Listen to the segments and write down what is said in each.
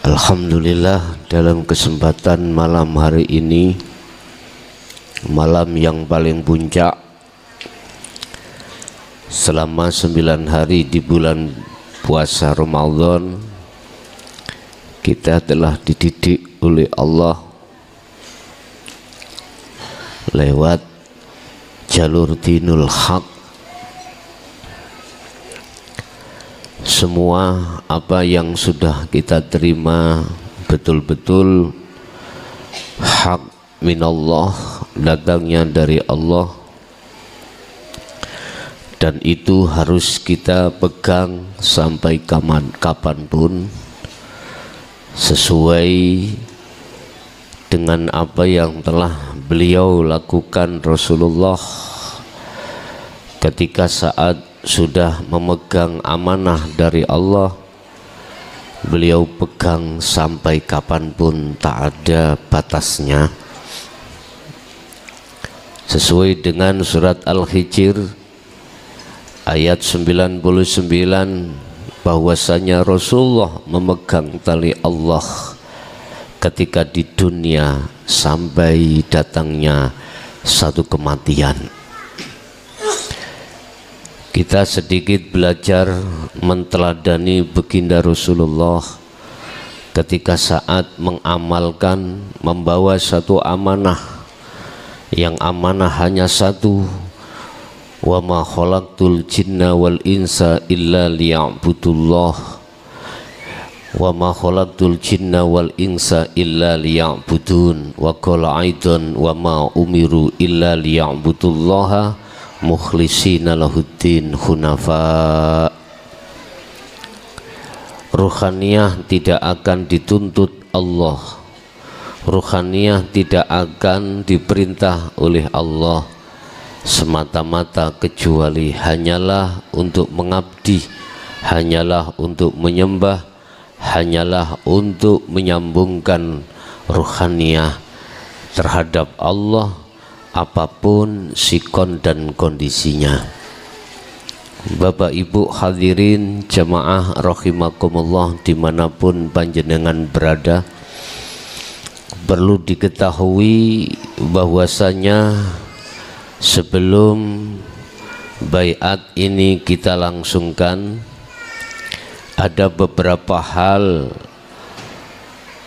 Alhamdulillah, dalam kesempatan malam hari ini, malam yang paling puncak selama 9 hari di bulan puasa Ramadan, kita telah dididik oleh Allah lewat jalur dinul haq. Semua apa yang sudah kita terima betul-betul hak minallah, datangnya dari Allah, dan itu harus kita pegang sampai kapanpun sesuai dengan apa yang telah beliau lakukan Rasulullah ketika saat sudah memegang amanah dari Allah. Beliau pegang sampai kapanpun, tak ada batasnya, sesuai dengan surat Al-Hijr ayat 99, bahwasanya Rasulullah memegang tali Allah ketika di dunia sampai datangnya satu kematian. Kita sedikit belajar menteladani baginda Rasulullah ketika saat mengamalkan, membawa satu amanah, yang amanah hanya satu, wa ma khalaqtul jinna wal insa illa liya'budullah, wa ma khalaqtul jinna wal insa illa liya'budun, wa qala aidan wa ma umiru illa liya'budullaha mukhlisina lahuddin hunafa. Ruhaniyah tidak akan dituntut Allah, ruhaniyah tidak akan diperintah oleh Allah semata-mata kecuali hanyalah untuk mengabdi, hanyalah untuk menyembah, hanyalah untuk menyambungkan ruhaniyah terhadap Allah apapun sikon dan kondisinya. Bapak Ibu hadirin jamaah rahimakumullah dimanapun panjenengan berada, perlu diketahui bahwasanya sebelum baiat ini kita langsungkan, ada beberapa hal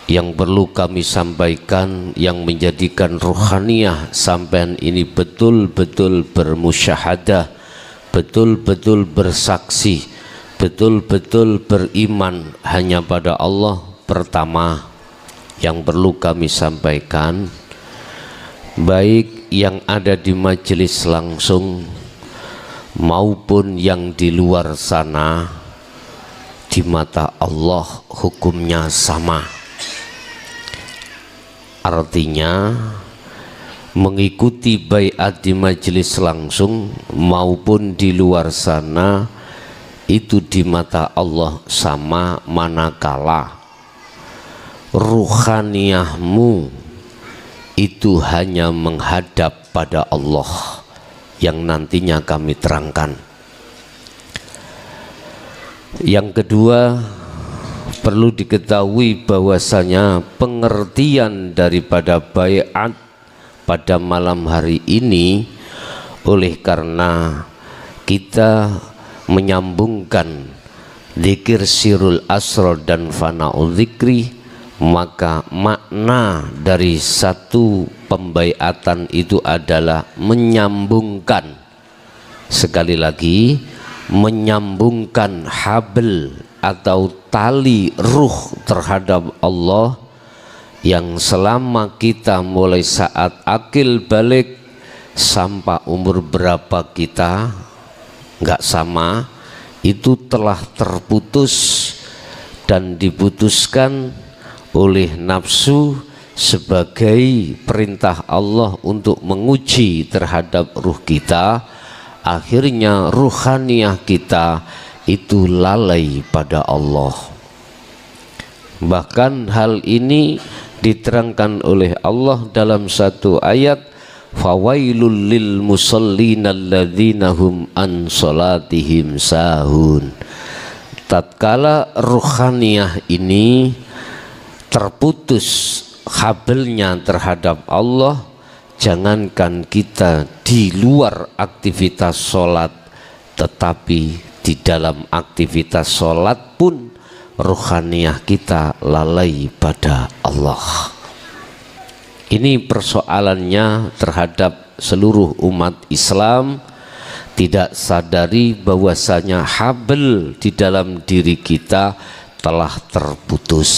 yang perlu kami sampaikan yang menjadikan ruhaniyah sampean ini betul-betul bermusyahadah, betul-betul bersaksi, betul-betul beriman hanya pada Allah. Pertama yang perlu kami sampaikan, baik yang ada di majelis langsung maupun yang di luar sana, di mata Allah hukumnya sama. Artinya mengikuti baiat di majelis langsung maupun di luar sana itu di mata Allah sama, manakala ruhaniyahmu itu hanya menghadap pada Allah, yang nantinya kami terangkan. Yang kedua, perlu diketahui bahwasanya pengertian daripada baiat pada malam hari ini, oleh karena kita menyambungkan zikir sirul asrar dan fana'ul zikri, maka makna dari satu pembaiatan itu adalah menyambungkan, sekali lagi menyambungkan habl atau tali ruh terhadap Allah, yang selama kita mulai saat akil balik sampai umur berapa kita nggak sama, itu telah terputus dan diputuskan oleh nafsu sebagai perintah Allah untuk menguji terhadap ruh kita. Akhirnya ruhaniyah kita itu lalai pada Allah. Bahkan hal ini diterangkan oleh Allah dalam satu ayat, fawailul lil musallina alladzina hum an salatihim sahun. Tatkala ruhaniyah ini terputus habelnya terhadap Allah, jangankan kita di luar aktivitas sholat, tetapi di dalam aktivitas sholat pun ruhaniyah kita lalai pada Allah. Ini persoalannya terhadap seluruh umat Islam, tidak sadari bahwasanya habel di dalam diri kita telah terputus.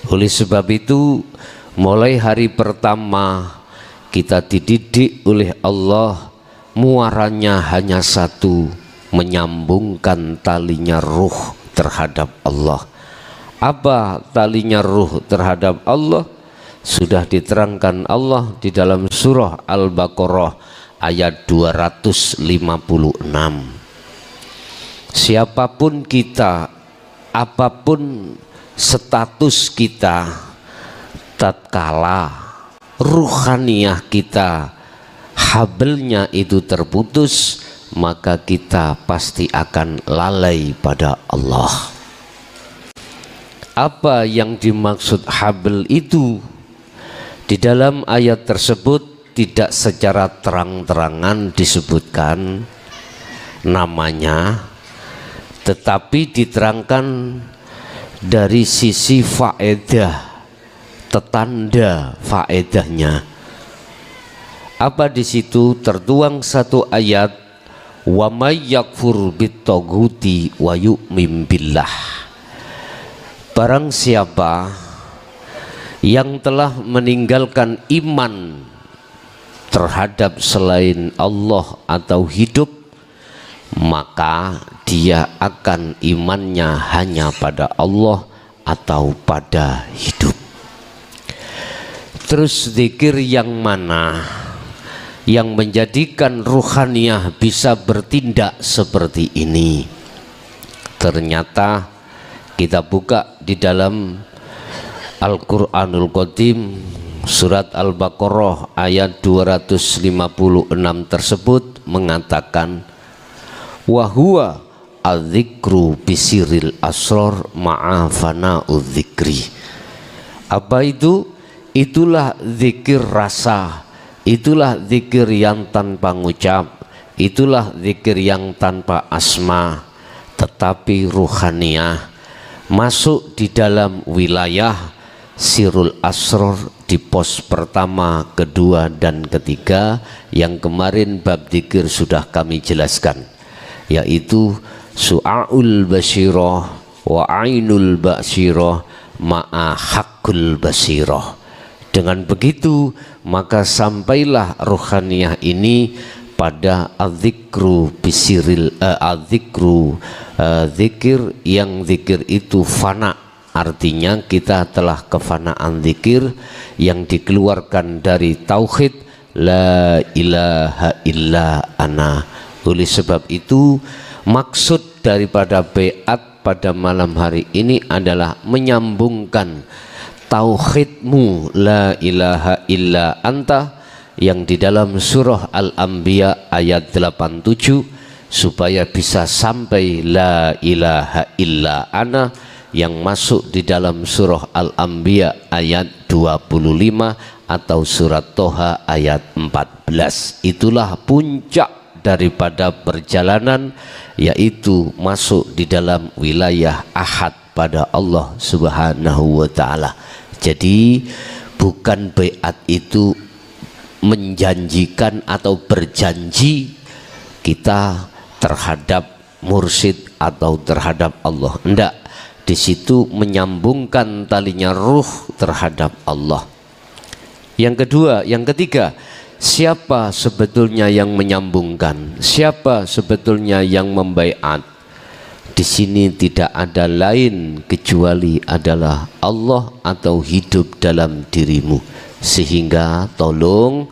Oleh sebab itu, mulai hari pertama kita dididik oleh Allah, muaranya hanya satu, menyambungkan talinya ruh terhadap Allah. Apa talinya ruh terhadap Allah? Sudah diterangkan Allah di dalam surah Al-Baqarah ayat 256. Siapapun kita, apapun status kita, tatkala ruhaniyah kita habelnya itu terputus, maka kita pasti akan lalai pada Allah. Apa yang dimaksud habel itu? Di dalam ayat tersebut tidak secara terang-terangan disebutkan namanya, tetapi diterangkan dari sisi faedah, tetanda faedahnya. Apa di situ tertuang satu ayat, wa may yakfur bit-taghuti wa yu'min billah. Barang siapa yang telah meninggalkan iman terhadap selain Allah atau hidup, maka dia akan imannya hanya pada Allah atau pada hidup. Terus zikir yang mana yang menjadikan ruhaniyah bisa bertindak seperti ini? Ternyata kita buka di dalam Al-Quranul Qadim surat Al-Baqarah ayat 256 tersebut mengatakan, wa huwa adzikru bisiril asror ma'afana udzikri. Apa itu? Itulah zikir rasa, itulah zikir yang tanpa ngucap, itulah zikir yang tanpa asma, tetapi ruhaniyah masuk di dalam wilayah sirul asror di pos pertama, kedua dan ketiga yang kemarin bab dzikir sudah kami jelaskan, yaitu su'aul basyirah wa ainul basyirah ma'a haqqul basyirah. Dengan begitu maka sampailah ruhaniyah ini pada adzikru bisiril adzikru, zikir yang zikir itu fana, artinya kita telah kefanaan zikir yang dikeluarkan dari tauhid la ilaha illa ana. Oleh sebab itu maksud daripada baiat pada malam hari ini adalah menyambungkan tauhidmu la ilaha illa anta yang di dalam surah Al-Anbiya ayat 87 supaya bisa sampai la ilaha illa ana yang masuk di dalam surah Al-Anbiya ayat 25 atau surat Toha ayat 14. Itulah puncak daripada perjalanan, yaitu masuk di dalam wilayah ahad pada Allah Subhanahu wa ta'ala. Jadi bukan baiat itu menjanjikan atau berjanji kita terhadap mursyid atau terhadap Allah. Enggak, di situ menyambungkan talinya ruh terhadap Allah. Yang kedua, yang ketiga, siapa sebetulnya yang menyambungkan? Siapa sebetulnya yang membaiat? Di sini tidak ada lain kecuali adalah Allah atau hidup dalam dirimu. Sehingga tolong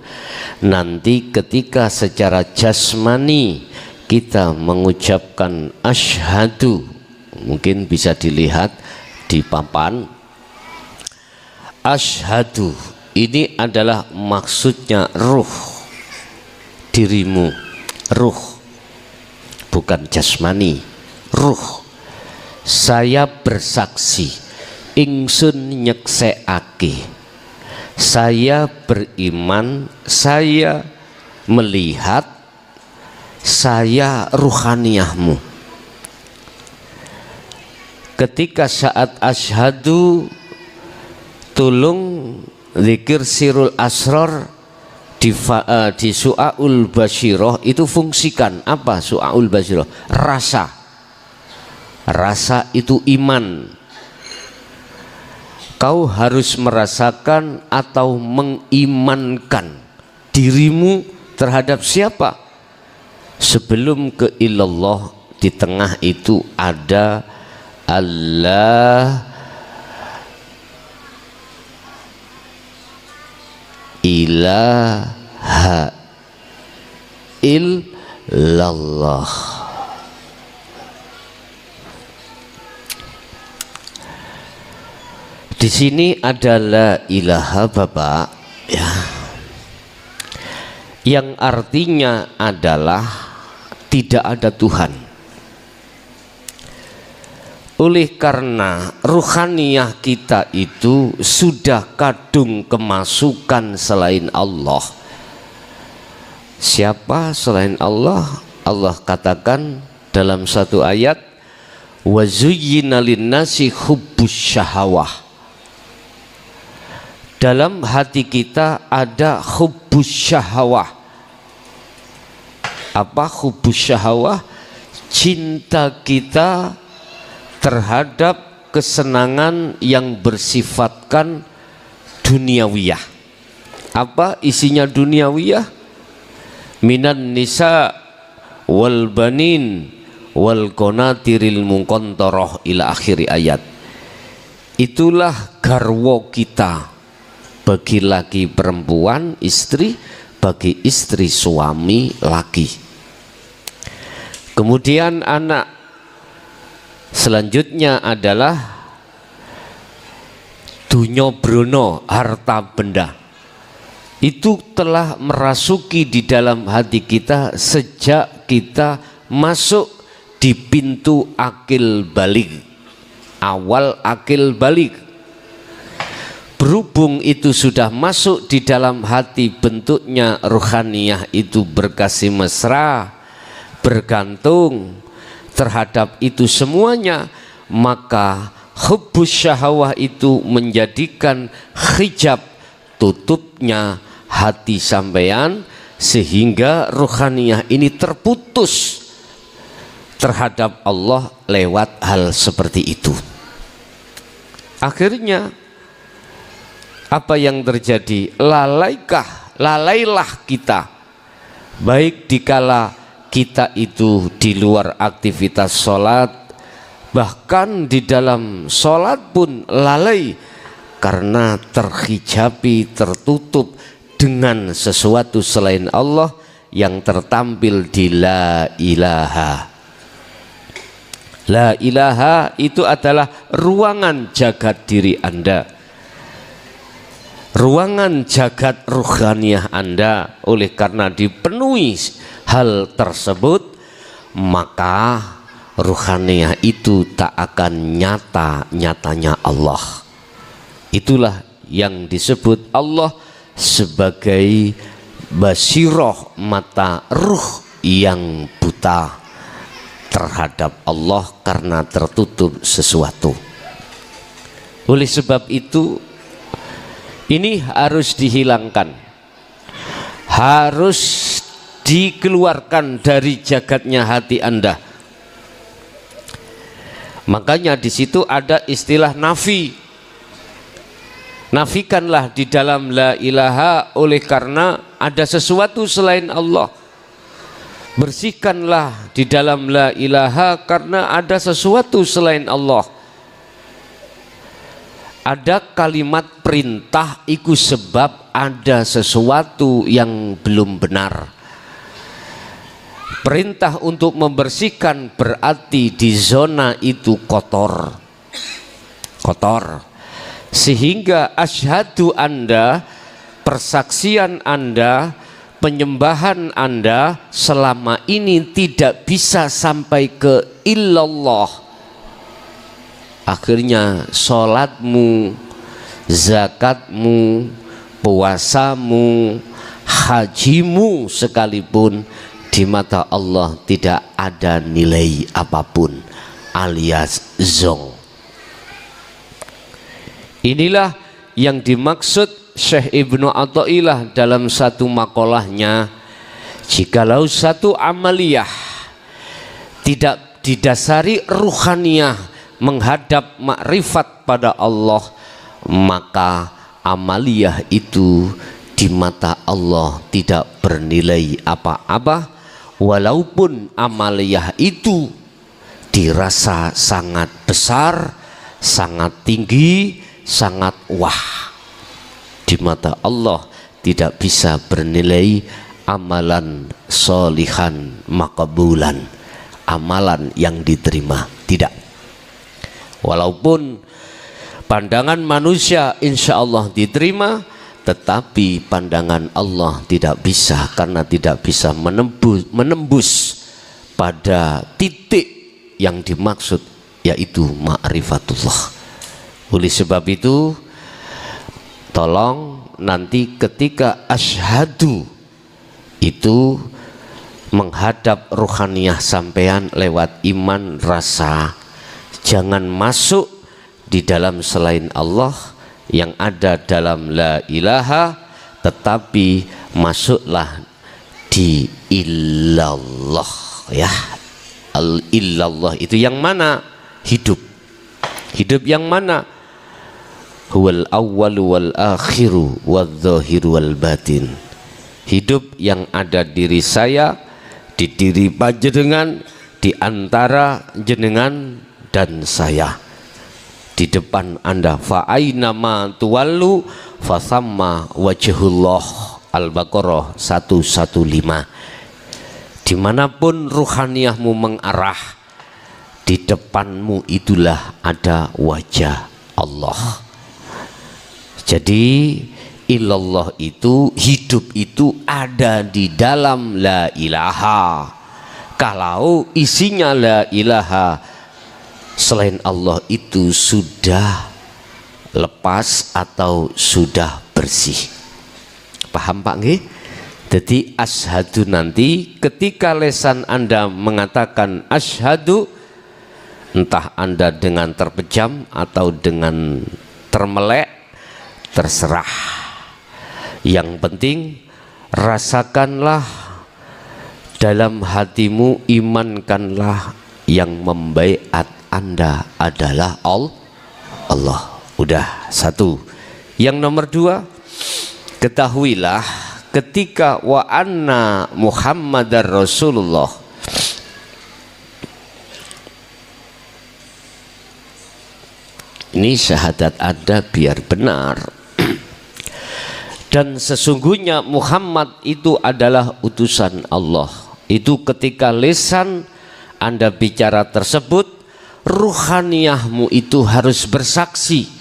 nanti ketika secara jasmani kita mengucapkan asyhadu, mungkin bisa dilihat di papan, asyhadu ini adalah maksudnya ruh dirimu, ruh bukan jasmani, ruh. Saya bersaksi, ingsun nyekseake, saya beriman, saya melihat, saya ruhaniyahmu. Ketika saat asyhadu tulung zikir sirul asror di su'aul basyiroh itu fungsikan apa? Su'aul basyiroh rasa itu iman. Kau harus merasakan atau mengimankan dirimu terhadap siapa? Sebelum ke ilallah, di tengah itu ada Allah ilaha illallah. Di sini adalah ilaha Bapak ya, yang artinya adalah tidak ada Tuhan. Oleh karena ruhaniyah kita itu sudah kadung kemasukan selain Allah. Siapa selain Allah? Allah katakan dalam satu ayat, wa zuyyina linnasi hubbus syahawah. Dalam hati kita ada hubbus syahawah. Apa hubbus syahawah? Cinta kita terhadap kesenangan yang bersifatkan duniawiyah. Apa isinya duniawiyah? Minan nisa wal banin wal qanatiril muqantarah ila akhir ayat. Itulah garwo kita, bagi laki perempuan istri, bagi istri suami laki. Kemudian anak selanjutnya adalah dunya brono, harta benda. Itu telah merasuki di dalam hati kita sejak kita masuk di pintu akil balik, awal akil balik. Berhubung itu sudah masuk di dalam hati, bentuknya ruhaniyah itu berkasih mesra, bergantung terhadap itu semuanya, maka hubbus syahwah itu menjadikan hijab tutupnya hati sampean, sehingga ruhaniyah ini terputus terhadap Allah lewat hal seperti itu. Akhirnya apa yang terjadi? Lalailah kita, baik dikala kita itu di luar aktivitas sholat, bahkan di dalam sholat pun lalai karena terhijabi, tertutup dengan sesuatu selain Allah yang tertampil di la ilaha. La ilaha itu adalah ruangan jagat diri Anda, ruangan jagat ruhaniyah Anda. Oleh karena dipenuhi hal tersebut, maka ruhaniyah itu tak akan nyata-nyatanya Allah. Itulah yang disebut Allah sebagai basiroh, mata ruh yang buta terhadap Allah karena tertutup sesuatu. Oleh sebab itu ini harus dihilangkan, harus dikeluarkan dari jagatnya hati Anda. Makanya di situ ada istilah nafi. Nafikanlah di dalam la ilaha oleh karena ada sesuatu selain Allah. Bersihkanlah di dalam la ilaha karena ada sesuatu selain Allah. Ada kalimat perintah iku sebab ada sesuatu yang belum benar. Perintah untuk membersihkan berarti di zona itu kotor. Sehingga asyhadu Anda, persaksian Anda, penyembahan Anda selama ini tidak bisa sampai ke illallah. akhirnya sholatmu, zakatmu, puasamu, hajimu sekalipun di mata Allah tidak ada nilai apapun, alias zong. Inilah yang dimaksud Syekh Ibnu Athaillah dalam satu makolahnya. Jikalau satu amaliyah tidak didasari ruhaniyah menghadap makrifat pada Allah, maka amaliyah itu di mata Allah tidak bernilai apa-apa, walaupun amaliyah itu dirasa sangat besar, sangat tinggi, sangat wah. Di mata Allah tidak bisa bernilai amalan solihan maqbulan, amalan yang diterima, tidak. Walaupun pandangan manusia insya Allah diterima, tetapi pandangan Allah tidak bisa, karena tidak bisa menembus pada titik yang dimaksud, yaitu ma'rifatullah. Oleh sebab itu, tolong nanti ketika asyhadu itu menghadap ruhaniyah sampean lewat iman rasa, jangan masuk di dalam selain Allah yang ada dalam la ilaha, tetapi masuklah di illallah, ya. Al illallah itu yang mana? Hidup. Hidup yang mana? Huwal awwalu wal akhiru wadz zahiru wal batin. Hidup yang ada diri saya, di diri panjenengan, di antara jenengan dan saya, di depan Anda. Fa aina ma tuwallu fa thamma wajhullah. Al-Baqarah 115. Dimanapun ruhaniyahmu mengarah, di depanmu itulah ada wajah Allah. Jadi ilallah itu, hidup itu ada di dalam la ilaha. Kalau isinya la ilaha, selain Allah itu sudah lepas atau sudah bersih. Paham Pak nggih? Jadi asyhadu nanti ketika lesan Anda mengatakan asyhadu, entah Anda dengan terpejam atau dengan termelek, terserah. Yang penting rasakanlah dalam hatimu, imankanlah yang membaiat Anda adalah Allah. Udah satu. Yang nomor dua, ketahuilah ketika wa anna Muhammadar Rasulullah, ini syahadat ada biar benar. Dan sesungguhnya Muhammad itu adalah utusan Allah. Itu ketika lisan Anda bicara tersebut, ruhaniyahmu itu harus bersaksi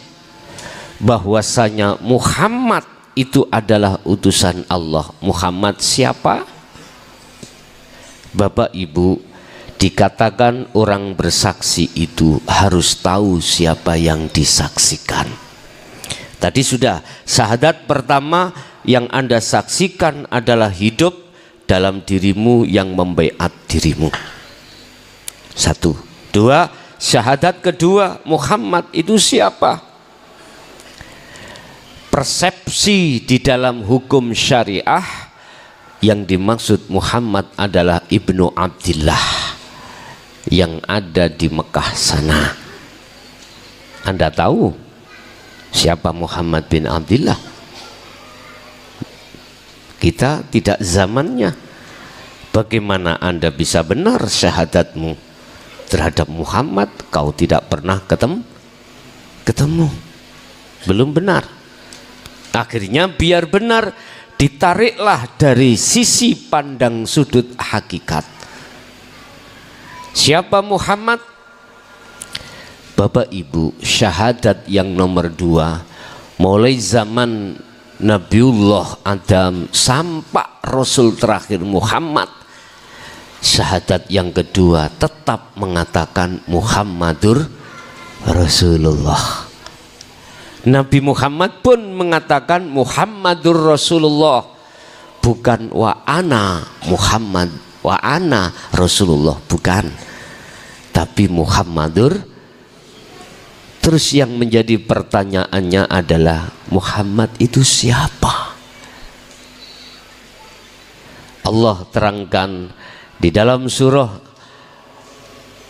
bahwasanya Muhammad itu adalah utusan Allah. Muhammad siapa? Bapak Ibu, dikatakan orang bersaksi itu harus tahu siapa yang disaksikan. Tadi sudah, syahadat pertama yang Anda saksikan adalah hidup dalam dirimu yang membaiat dirimu. Satu. Dua, syahadat kedua, Muhammad itu siapa? Persepsi di dalam hukum syariah yang dimaksud Muhammad adalah Ibnu Abdillah yang ada di Mekah sana. Anda tahu siapa Muhammad bin Abdillah? Kita tidak zamannya. Bagaimana Anda bisa benar syahadatmu terhadap Muhammad? Kau tidak pernah ketemu. Belum benar. Akhirnya biar benar, ditariklah dari sisi pandang sudut hakikat. Siapa Muhammad? Bapak Ibu, syahadat yang nomor dua, mulai zaman Nabiullah Adam sampai Rasul terakhir Muhammad, syahadat yang kedua tetap mengatakan Muhammadur Rasulullah. Nabi Muhammad pun mengatakan Muhammadur Rasulullah, bukan wa ana Muhammad wa ana Rasulullah, bukan, tapi Muhammadur. Terus yang menjadi pertanyaannya adalah Muhammad itu siapa? Allah terangkan di dalam surah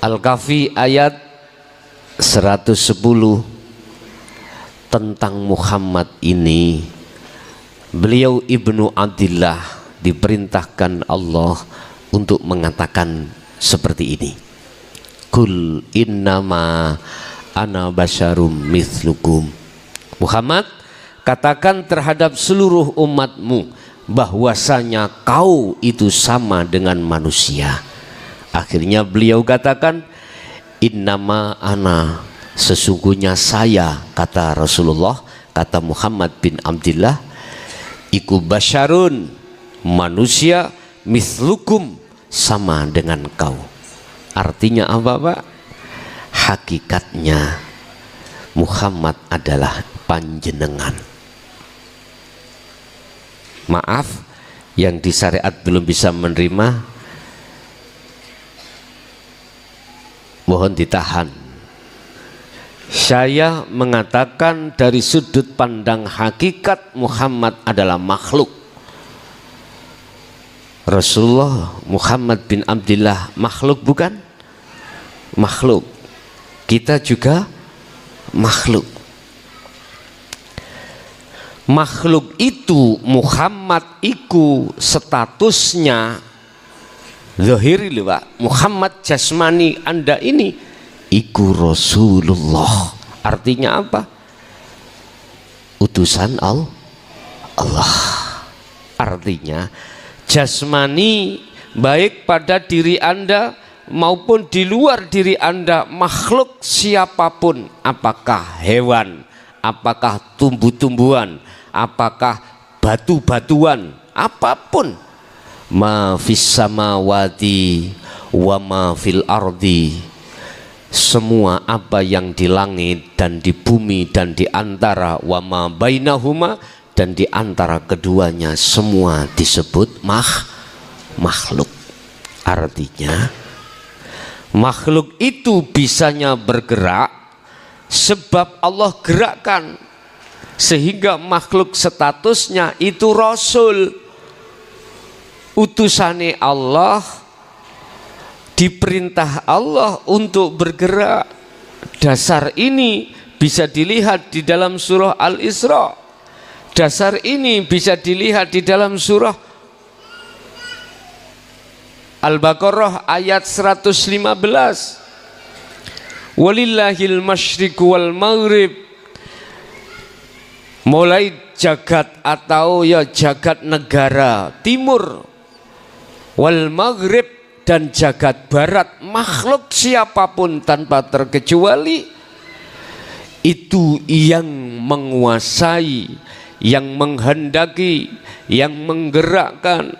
Al-Kahfi ayat 110 tentang Muhammad ini. Beliau Ibnu Abdillah diperintahkan Allah untuk mengatakan seperti ini. Kul innama ana basyarum mithlukum. Muhammad, katakan terhadap seluruh umatmu bahwasanya kau itu sama dengan manusia. Akhirnya beliau katakan innama ana, sesungguhnya saya, kata Rasulullah, kata Muhammad bin Abdillah, iku basyarun, manusia, mithlukum, sama dengan kau. Artinya apa, Pak? Hakikatnya Muhammad adalah panjenengan. Maaf, yang di syariat belum bisa menerima, mohon ditahan. Saya mengatakan dari sudut pandang hakikat Muhammad adalah makhluk. Rasulullah Muhammad bin Abdillah makhluk bukan? Makhluk. Kita juga makhluk. Makhluk itu Muhammad iku statusnya zahiri lho Pak. Muhammad jasmani Anda ini iku Rasulullah. Artinya apa? Utusan Allah. Artinya jasmani baik pada diri Anda maupun di luar diri Anda, makhluk siapapun, apakah hewan, apakah tumbuh-tumbuhan, apakah batu-batuan, apapun, ma fis samawati wa ma fil ardi, semua apa yang di langit dan di bumi dan di antara, wa ma bainahuma, dan di antara keduanya, semua disebut makhluk. Artinya makhluk itu bisanya bergerak sebab Allah gerakkan, sehingga makhluk statusnya itu Rasul, utusane Allah, diperintah Allah untuk bergerak. Dasar ini bisa dilihat di dalam surah Al-Isra. Dasar ini bisa dilihat di dalam surah Al-Baqarah ayat 115. Walillahil masyriqu wal maghrib, mulai jagat atau ya jagat negara timur, wal maghrib, dan jagat barat, makhluk siapapun tanpa terkecuali itu yang menguasai, yang menghendaki, yang menggerakkan,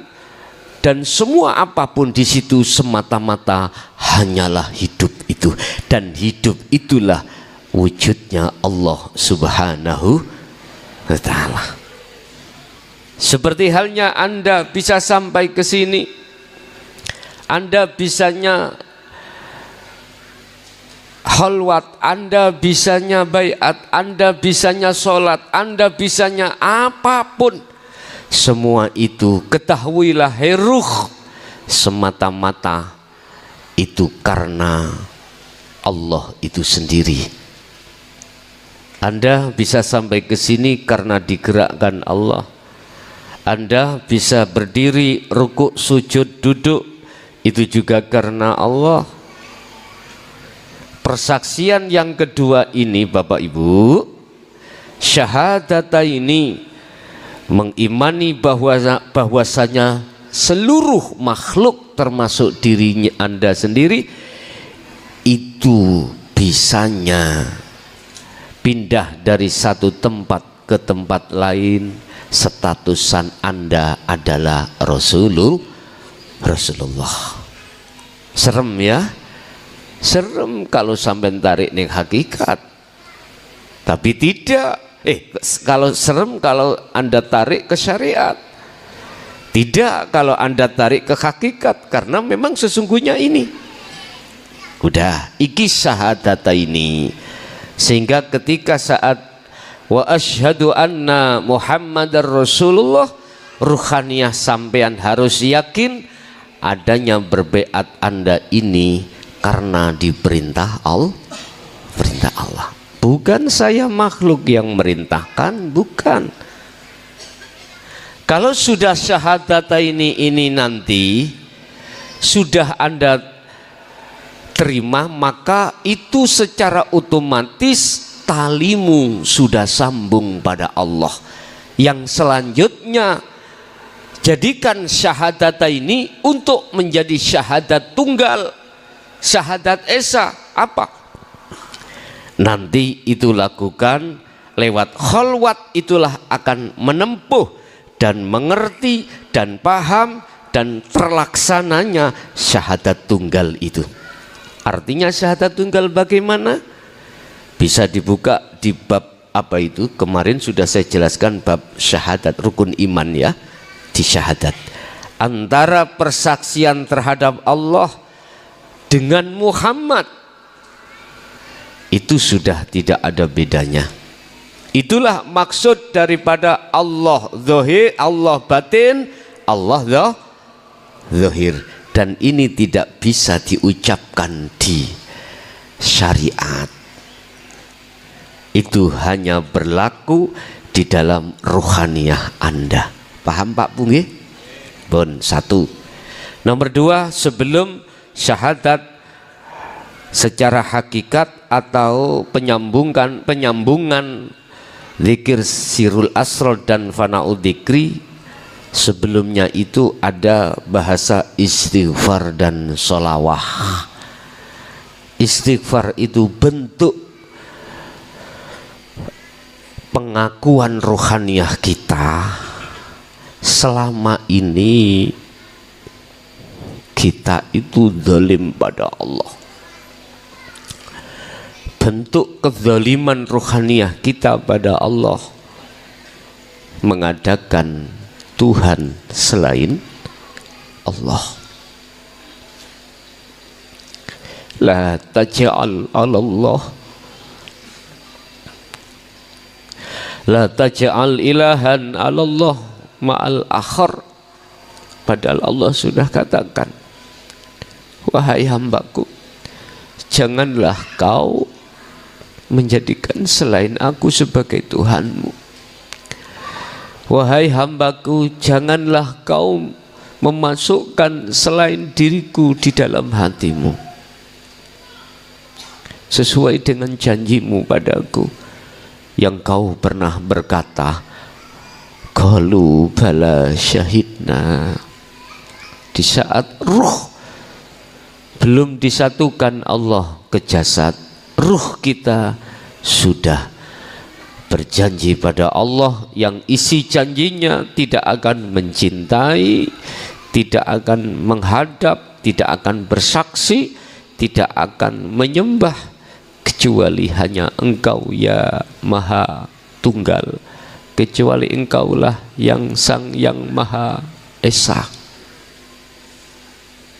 dan semua apapun di situ semata-mata hanyalah hidup itu, dan hidup itulah wujudnya Allah Subhanahu wa Ta'ala. Seperti halnya Anda bisa sampai ke sini, Anda bisanya khalwat, Anda bisanya baiat, Anda bisanya sholat, Anda bisanya apapun, semua itu ketahuilah heruh semata-mata itu karena Allah itu sendiri. Anda bisa sampai ke sini karena digerakkan Allah. Anda bisa berdiri, rukuk, sujud, duduk, itu juga karena Allah. Persaksian yang kedua ini Bapak Ibu, syahadata ini mengimani bahwasanya seluruh makhluk termasuk dirinya Anda sendiri itu bisanya pindah dari satu tempat ke tempat lain, statusan Anda adalah Rasulullah. Serem ya? Serem kalau sampai tarik ning hakikat. Tapi tidak. Kalau serem kalau Anda tarik ke syariat. Tidak kalau Anda tarik ke hakikat, karena memang sesungguhnya ini. Udah, iki syahadata ini. Sehingga ketika saat wa asyhadu anna Muhammadar Rasulullah, ruhaniyah sampean harus yakin adanya berbeat Anda ini karena diperintah perintah Allah. Bukan saya makhluk yang merintahkan, bukan. Kalau sudah syahadata ini nanti sudah Anda terima, maka itu secara otomatis talimu sudah sambung pada Allah. Yang selanjutnya, jadikan syahadata ini untuk menjadi syahadat tunggal, syahadat esa. Apa? Nanti itu lakukan lewat khalwat, itulah akan menempuh dan mengerti dan paham dan terlaksananya syahadat tunggal itu. Artinya syahadat tunggal bagaimana? Bisa dibuka di bab apa itu? Kemarin sudah saya jelaskan bab syahadat rukun iman ya. Di syahadat antara persaksian terhadap Allah dengan Muhammad itu sudah tidak ada bedanya. Itulah maksud daripada Allah zahir, Allah batin, Allah zahir. Dan ini tidak bisa diucapkan di syariat. Itu hanya berlaku di dalam ruhaniyah Anda. Paham Pak Bungi? Bon, satu. Nomor dua, sebelum syahadat secara hakikat atau penyambungan zikir sirul asrol dan fana'ud dzikri, sebelumnya itu ada bahasa istighfar dan sholawah. Istighfar itu bentuk pengakuan rohaniyah kita selama ini kita itu zalim pada Allah. Bentuk kezaliman rohaniyah kita pada Allah mengadakan Tuhan selain Allah. La taj'al 'alallah, la taj'al ilahan 'alallah ma'al akhar. Padahal Allah sudah katakan, wahai hambaku, janganlah kau menjadikan selain aku sebagai Tuhanmu. Wahai hambaku, janganlah kau memasukkan selain diriku di dalam hatimu, sesuai dengan janjimu padaku yang kau pernah berkata, qalu bala syahidna. Di saat ruh belum disatukan Allah ke jasad, ruh kita sudah berjanji pada Allah yang isi janjinya tidak akan mencintai, tidak akan menghadap, tidak akan bersaksi, tidak akan menyembah kecuali hanya Engkau ya Maha Tunggal, kecuali Engkaulah yang Sang yang Maha Esa.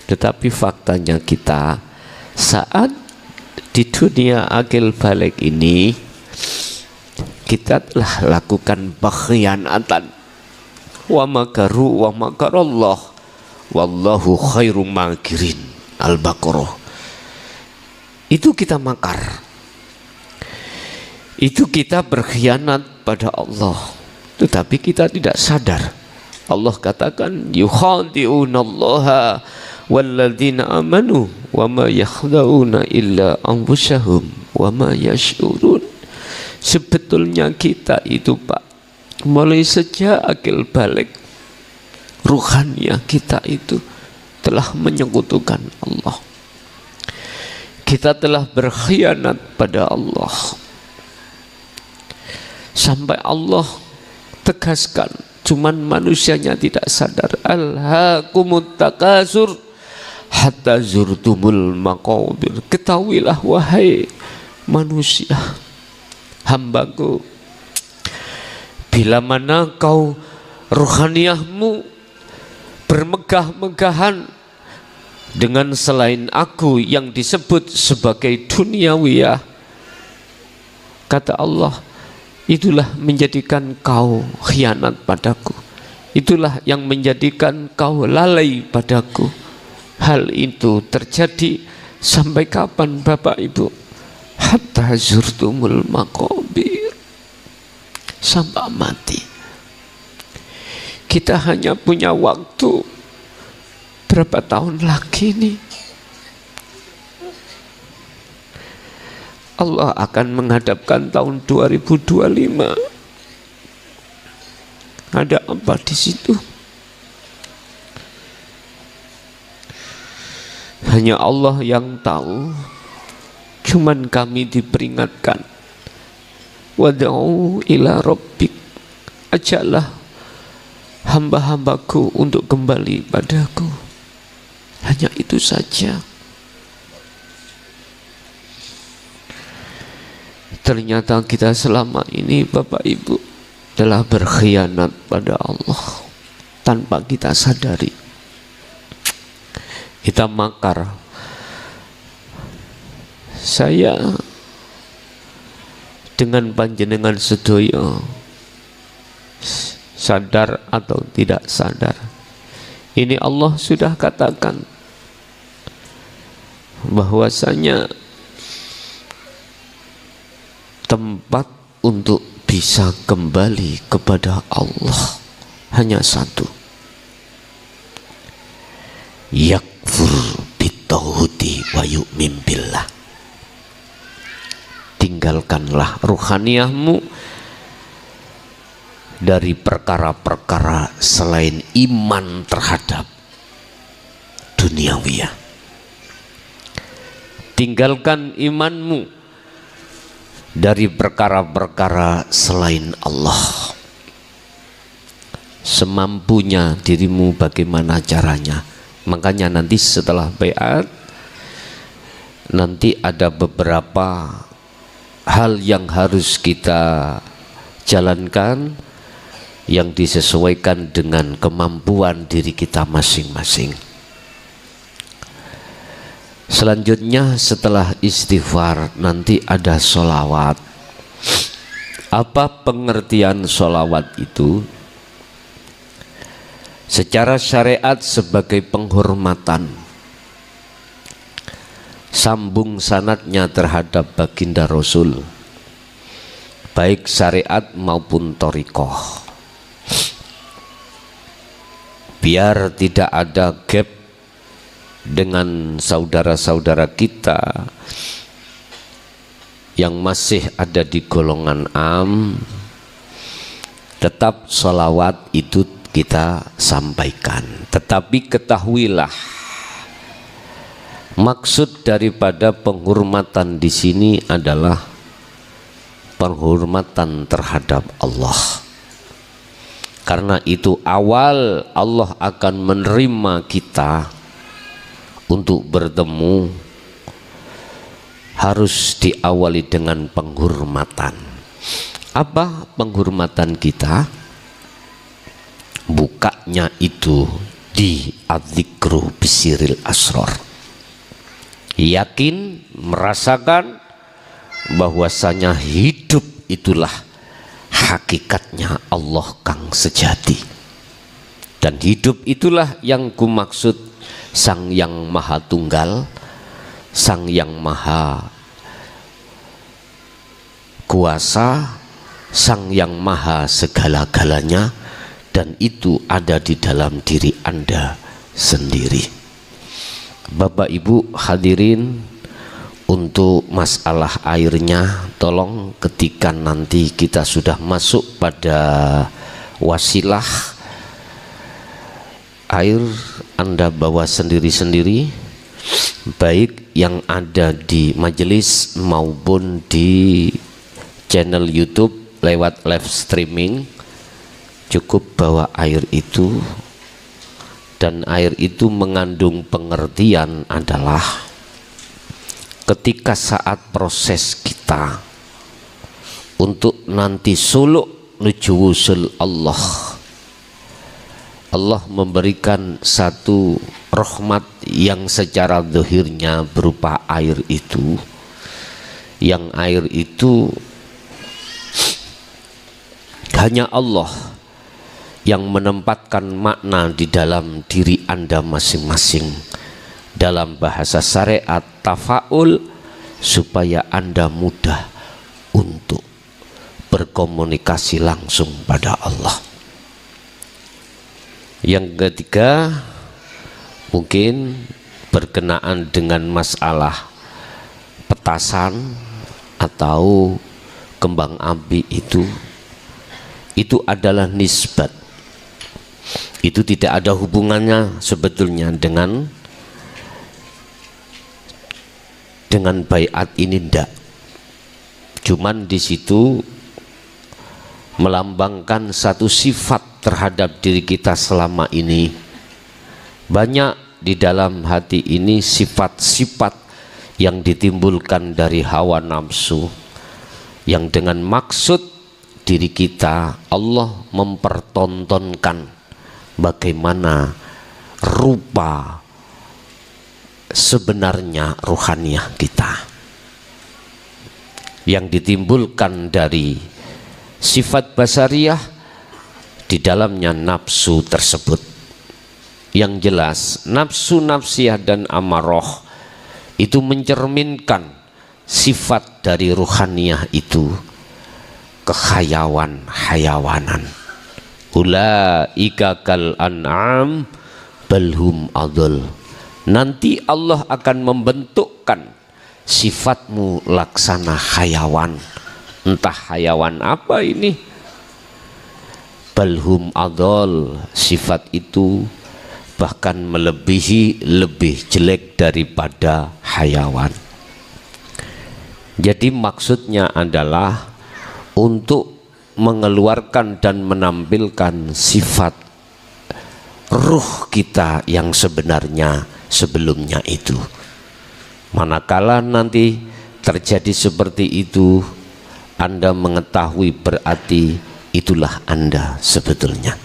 Tetapi faktanya kita saat di dunia akil balik ini kita telah lakukan pengkhianatan. Wa makaru wa makarallah wallahu khairum makirin. Al-Baqarah. Itu kita makar. Itu kita berkhianat pada Allah. Tetapi kita tidak sadar. Allah katakan yukhadi'unallaha walladzina amanu wa ma yakhda'una illa anfusahum wa ma yash'urun. Sebetulnya kita itu Pak, mulai sejak akil balik, ruhaniyah kita itu telah menyekutukan Allah. Kita telah berkhianat pada Allah. Sampai Allah tegaskan, cuman manusianya tidak sadar. Alhaakumut takasur hatta zurtumul maqabir. Ketahuilah wahai manusia, hambaku, bila mana kau rohaniahmu bermegah-megahan dengan selain aku yang disebut sebagai duniawiyah, kata Allah, itulah menjadikan kau khianat padaku, itulah yang menjadikan kau lalai padaku. Hal itu terjadi sampai kapan Bapak Ibu? Hatta zurtumul maqabir, sampai mati. Kita hanya punya waktu berapa tahun lagi nih? Allah akan menghadapkan tahun 2025. Ada apa di situ? Hanya Allah yang tahu. Cuman kami diperingatkan, wad'u ila rabbik, ajaklah hamba-hambaku untuk kembali padaku. Hanya itu saja. Ternyata kita selama ini Bapak Ibu telah berkhianat pada Allah tanpa kita sadari. Kita makar. Saya dengan panjenengan sedoyo, sadar atau tidak sadar, ini Allah sudah katakan bahwasanya tempat untuk bisa kembali kepada Allah hanya satu, yakfur bitauhidi wa yu'min billah. Tinggalkanlah ruhaniyahmu dari perkara-perkara selain iman terhadap duniawiyah. Tinggalkan imanmu dari perkara-perkara selain Allah. Semampunya dirimu bagaimana caranya. Makanya nanti setelah baiat, nanti ada beberapa hal yang harus kita jalankan yang disesuaikan dengan kemampuan diri kita masing-masing. Selanjutnya setelah istighfar nanti ada sholawat. Apa pengertian sholawat itu? Secara syariat sebagai penghormatan, sambung sanadnya terhadap baginda Rasul, baik syariat maupun thariqah, biar tidak ada gap dengan saudara-saudara kita yang masih ada di golongan am. Tetap sholawat itu kita sampaikan, tetapi ketahuilah maksud daripada penghormatan di sini adalah penghormatan terhadap Allah. Karena itu awal Allah akan menerima kita untuk bertemu harus diawali dengan penghormatan. Apa penghormatan kita? Bukanya itu di adzikru bisiril asror. Yakin, merasakan bahwasanya hidup itulah hakikatnya Allah kang sejati, dan hidup itulah yang kumaksud Sang Yang Maha Tunggal, Sang Yang Maha Kuasa, Sang Yang Maha segala-galanya, dan itu ada di dalam diri Anda sendiri. Bapak Ibu hadirin, untuk masalah airnya tolong ketika nanti kita sudah masuk pada wasilah air, Anda bawa sendiri-sendiri, baik yang ada di majelis maupun di channel YouTube lewat live streaming. Cukup bawa air itu dan air itu mengandung pengertian adalah ketika saat proses kita untuk nanti suluk nuju wusul Allah, Allah memberikan satu rahmat yang secara zahirnya berupa air itu, yang air itu hanya Allah yang menempatkan makna di dalam diri Anda masing-masing. Dalam bahasa syariat tafaul, supaya Anda mudah untuk berkomunikasi langsung pada Allah. Yang ketiga mungkin berkenaan dengan masalah petasan atau kembang api itu adalah nisbat. Itu tidak ada hubungannya sebetulnya dengan baiat ini, ndak. Cuman di situ melambangkan satu sifat terhadap diri kita selama ini. Banyak di dalam hati ini sifat-sifat yang ditimbulkan dari hawa nafsu, yang dengan maksud diri kita Allah mempertontonkan bagaimana rupa sebenarnya ruhaniyah kita, yang ditimbulkan dari sifat basariyah di dalamnya nafsu tersebut. Yang jelas nafsu nafsiyah dan amarah itu mencerminkan sifat dari ruhaniyah itu, kehayawanan. Ulaika kal an'am balhum adul. Nanti Allah akan membentukkan sifatmu laksana hayawan. Entah hayawan apa ini. Balhum adul, sifat itu bahkan lebih jelek daripada hayawan. Jadi maksudnya adalah untuk mengeluarkan dan menampilkan sifat ruh kita yang sebenarnya sebelumnya itu. Manakala nanti terjadi seperti itu, Anda mengetahui berarti itulah Anda sebetulnya.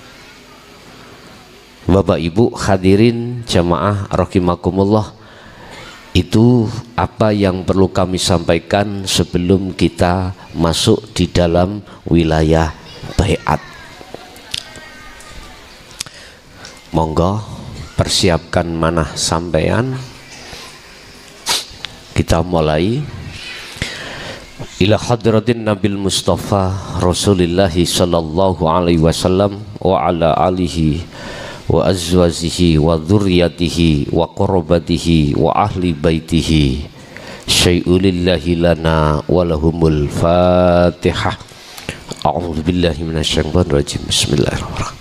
Bapak Ibu hadirin jamaah rahimakumullah, itu apa yang perlu kami sampaikan sebelum kita masuk di dalam wilayah baiat. Monggo persiapkan manah sampean, kita mulai. Ila hadratin Nabil Mustafa Rasulillahi sallallahu alaihi wasallam wa ala alihi wa azwajihi wa dzurriyyatihi wa qurabatihi wa ahli baitihi syai'ulillahi lana wa lahumul Fatihah. A'udzu billahi minasyaitonir rajim. Bismillahirrahmanirrahim.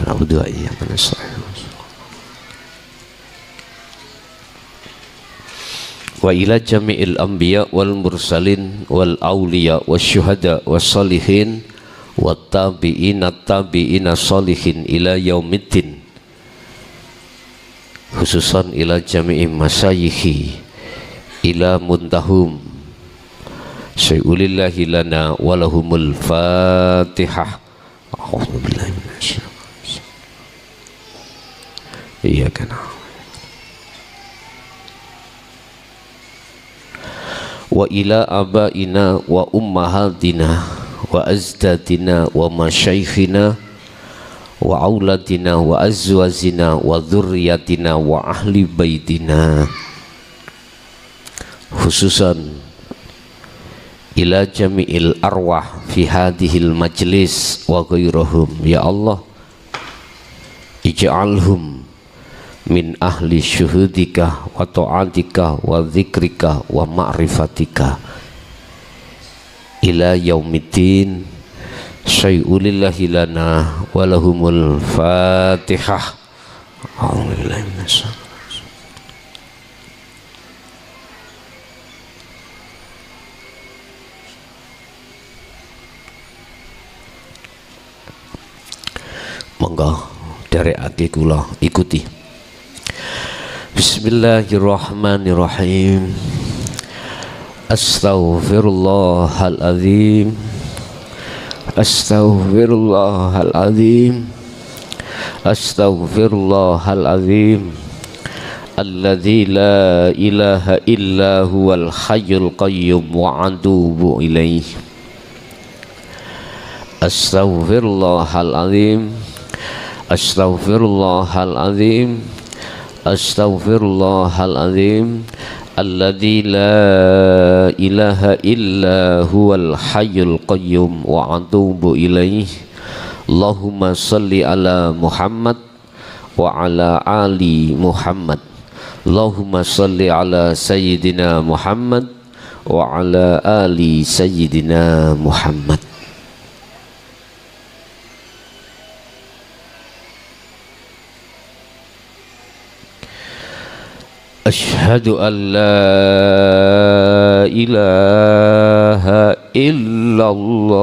A'udzu billahi minasyaitonir rajim. Wa ila jami'il anbiya wal mursalin wal awliya wasyuhada wassalihin wattabi'ina tabi'ina salihin ila yaumiddin, khususan ila jami'i masyayikhi ila muntahum syai'ulillahi lana walahumul Fatihah. A'udzu billahi minasyaitonir rajim. Iyyaka na'budu wa ila abaina wa ummahatina wa azdadina wa masyaikhina wa auladina wa azwazina wa dzurriyyatina wa ahli baitina, khususan ila jami'il arwah fi hadhil majlis wa ghairahum. Ya Allah, ij'alhum min ahli syuhudika wa ta'atika wa dzikrika wa ma'rifatika ila yaumiddin syai'ulillahi lana wa lahumul Fatihah. A'udzubillahi minasyaitonir rajim. Monggo dari ati kula ikuti. Bismillahirrahmanirrahim. Astaghfirullahaladzim. Astaghfirullahaladzim. Astaghfirullahaladzim. Alladzi la ilaha illa huwal hayyul qayyum wa atubu ilaih. Astaghfirullahaladzim. Astaghfirullahaladzim. Astaghfirullahaladzim. Alladzi la ilaha illa huwal hayyul qayyum wa atubu ilaih. Allahumma salli ala Muhammad wa ala ali Muhammad. Allahumma salli ala Sayyidina Muhammad wa ala ali Sayyidina Muhammad. Asyhadu an la ilaha illallah.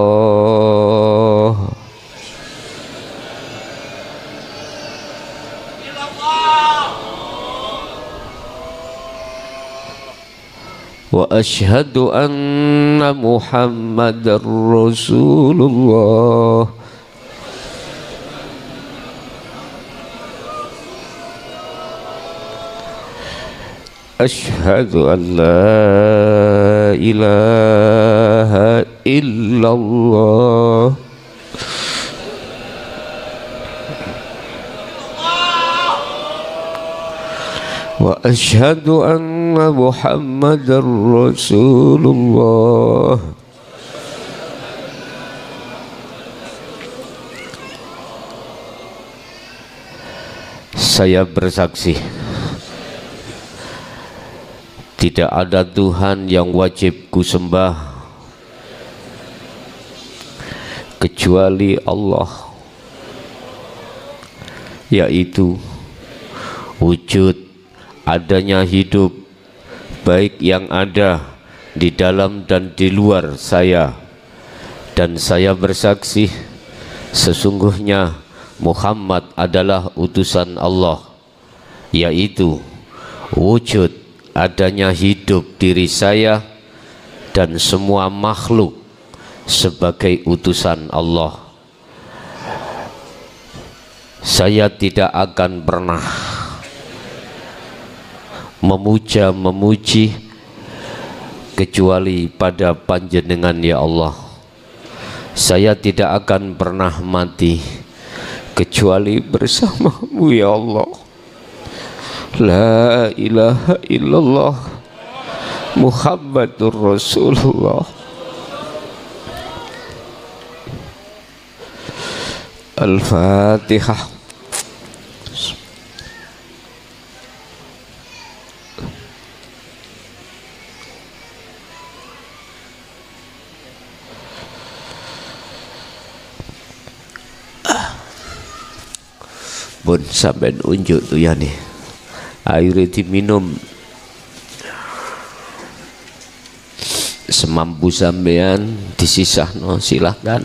Wa asyhadu anna Muhammadar Rasulullah. Asyhadu an la ilaha illallah. Wa asyhadu anna Muhammadar Rasulullah. Saya bersaksi tidak ada Tuhan yang wajib kusembah kecuali Allah, yaitu wujud adanya hidup baik yang ada di dalam dan di luar saya, dan saya bersaksi sesungguhnya Muhammad adalah utusan Allah, yaitu wujud adanya hidup diri saya dan semua makhluk sebagai utusan Allah. Saya tidak akan pernah memuji kecuali pada panjenengan ya Allah. Saya tidak akan pernah mati kecuali bersamamu ya Allah. La ilaha illallah Muhammadur Rasulullah. Al-Fatihah. Pun sampai unjuk tuh ya nih, air diminum semampu sampean, disisahno silahkan.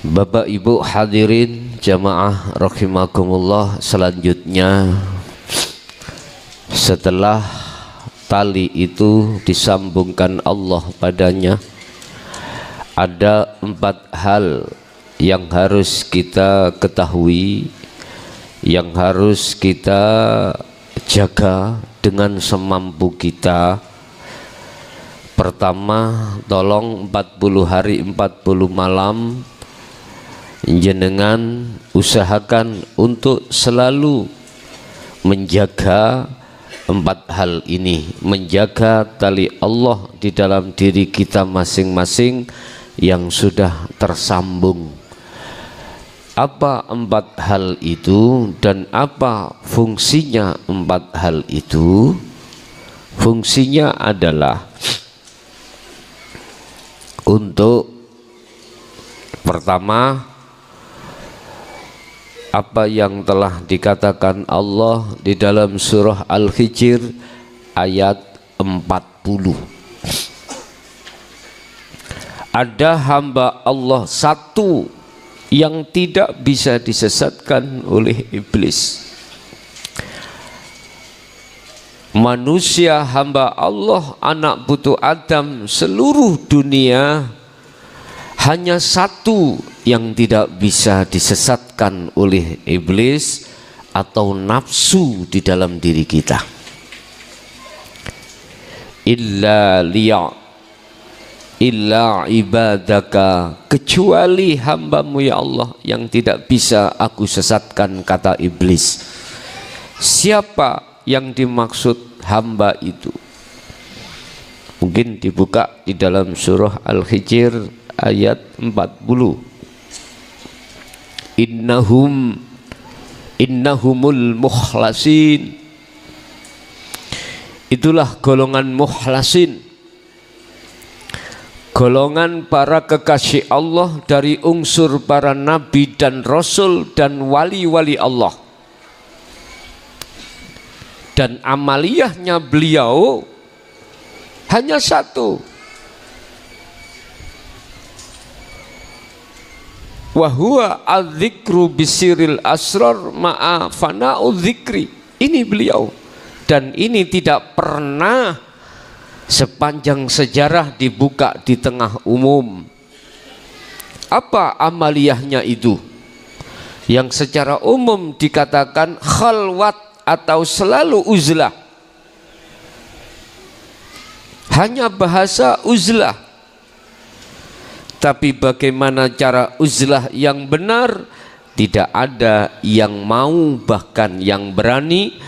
Bapak Ibu hadirin jamaah rahimakumullah, selanjutnya setelah tali itu disambungkan Allah padanya, ada 4 hal yang harus kita ketahui, yang harus kita jaga dengan semampu kita. Pertama, tolong 40 hari 40 malam jenengan usahakan untuk selalu menjaga 4 hal ini, menjaga tali Allah di dalam diri kita masing-masing yang sudah tersambung. Apa 4 hal itu dan apa fungsinya 4 hal itu? Fungsinya adalah untuk pertama, apa yang telah dikatakan Allah di dalam surah Al-Hijr ayat 40. Ada hamba Allah satu yang tidak bisa disesatkan oleh iblis. Manusia hamba Allah, anak putu Adam, seluruh dunia, hanya satu yang tidak bisa disesatkan oleh iblis atau nafsu di dalam diri kita. Illa ibadaka, kecuali hambamu ya Allah yang tidak bisa aku sesatkan, kata iblis. Siapa yang dimaksud hamba itu? Mungkin dibuka di dalam surah Al-Hijr ayat 40. Innahumul mukhlasin. Itulah golongan mukhlasin, golongan para kekasih Allah dari unsur para nabi dan rasul dan wali-wali Allah. Dan amaliyahnya beliau hanya satu, wa huwa adzikru bisiril asrar ma'a fana'u dzikri. Ini beliau, dan ini tidak pernah sepanjang sejarah dibuka di tengah umum. Apa amaliyahnya itu? Yang secara umum dikatakan khalwat atau selalu uzlah. Hanya bahasa uzlah. Tapi bagaimana cara uzlah yang benar? Tidak ada yang mau, bahkan yang berani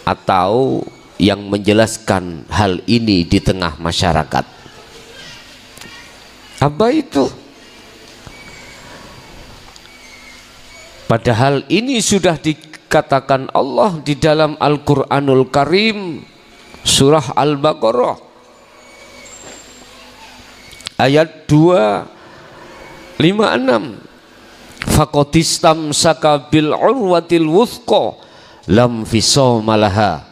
atau yang menjelaskan hal ini di tengah masyarakat. Apa itu? Padahal ini sudah dikatakan Allah di dalam Al-Quranul Karim, surah Al-Baqarah ayat 256. Faqatistamsaka bil urwatil wuthqa lam fisama laha.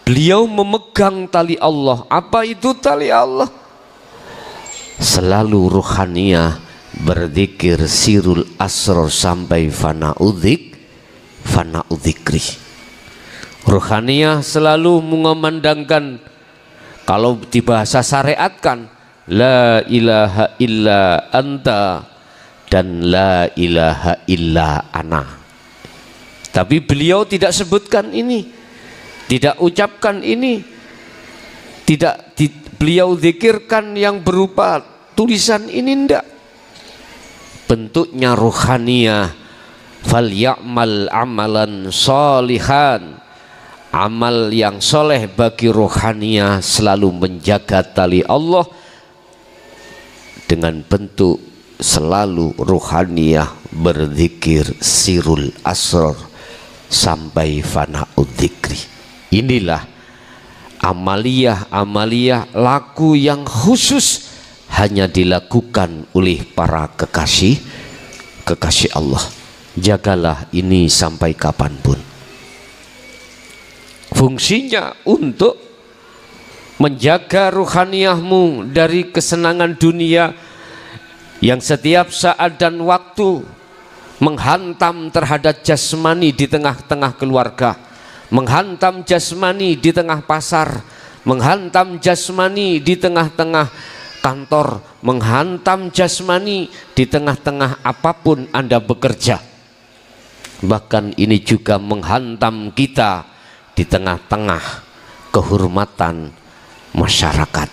Beliau memegang tali Allah. Apa itu tali Allah? Selalu ruhaniyah, berzikir sirul asrar sampai fana'udzikri. Ruhaniyah selalu mengumandangkan, kalau di bahasa syariatkan, la ilaha illa anta dan la ilaha illa ana. Tapi beliau tidak sebutkan ini, tidak ucapkan ini, beliau zikirkan yang berupa tulisan ini, tidak. Bentuknya ruhaniyah. Fal ya'mal amalan solihan, amal yang soleh bagi ruhaniyah selalu menjaga tali Allah dengan bentuk selalu ruhaniyah, berzikir sirul asrar sampai fana'udzikri. Inilah amaliyah laku yang khusus hanya dilakukan oleh para kekasih Allah. Jagalah ini sampai kapanpun. Fungsinya untuk menjaga ruhaniyahmu dari kesenangan dunia yang setiap saat dan waktu menghantam terhadap jasmani di tengah-tengah keluarga, menghantam jasmani di tengah pasar, menghantam jasmani di tengah-tengah kantor, menghantam jasmani di tengah-tengah apapun Anda bekerja. Bahkan ini juga menghantam kita di tengah-tengah kehormatan masyarakat.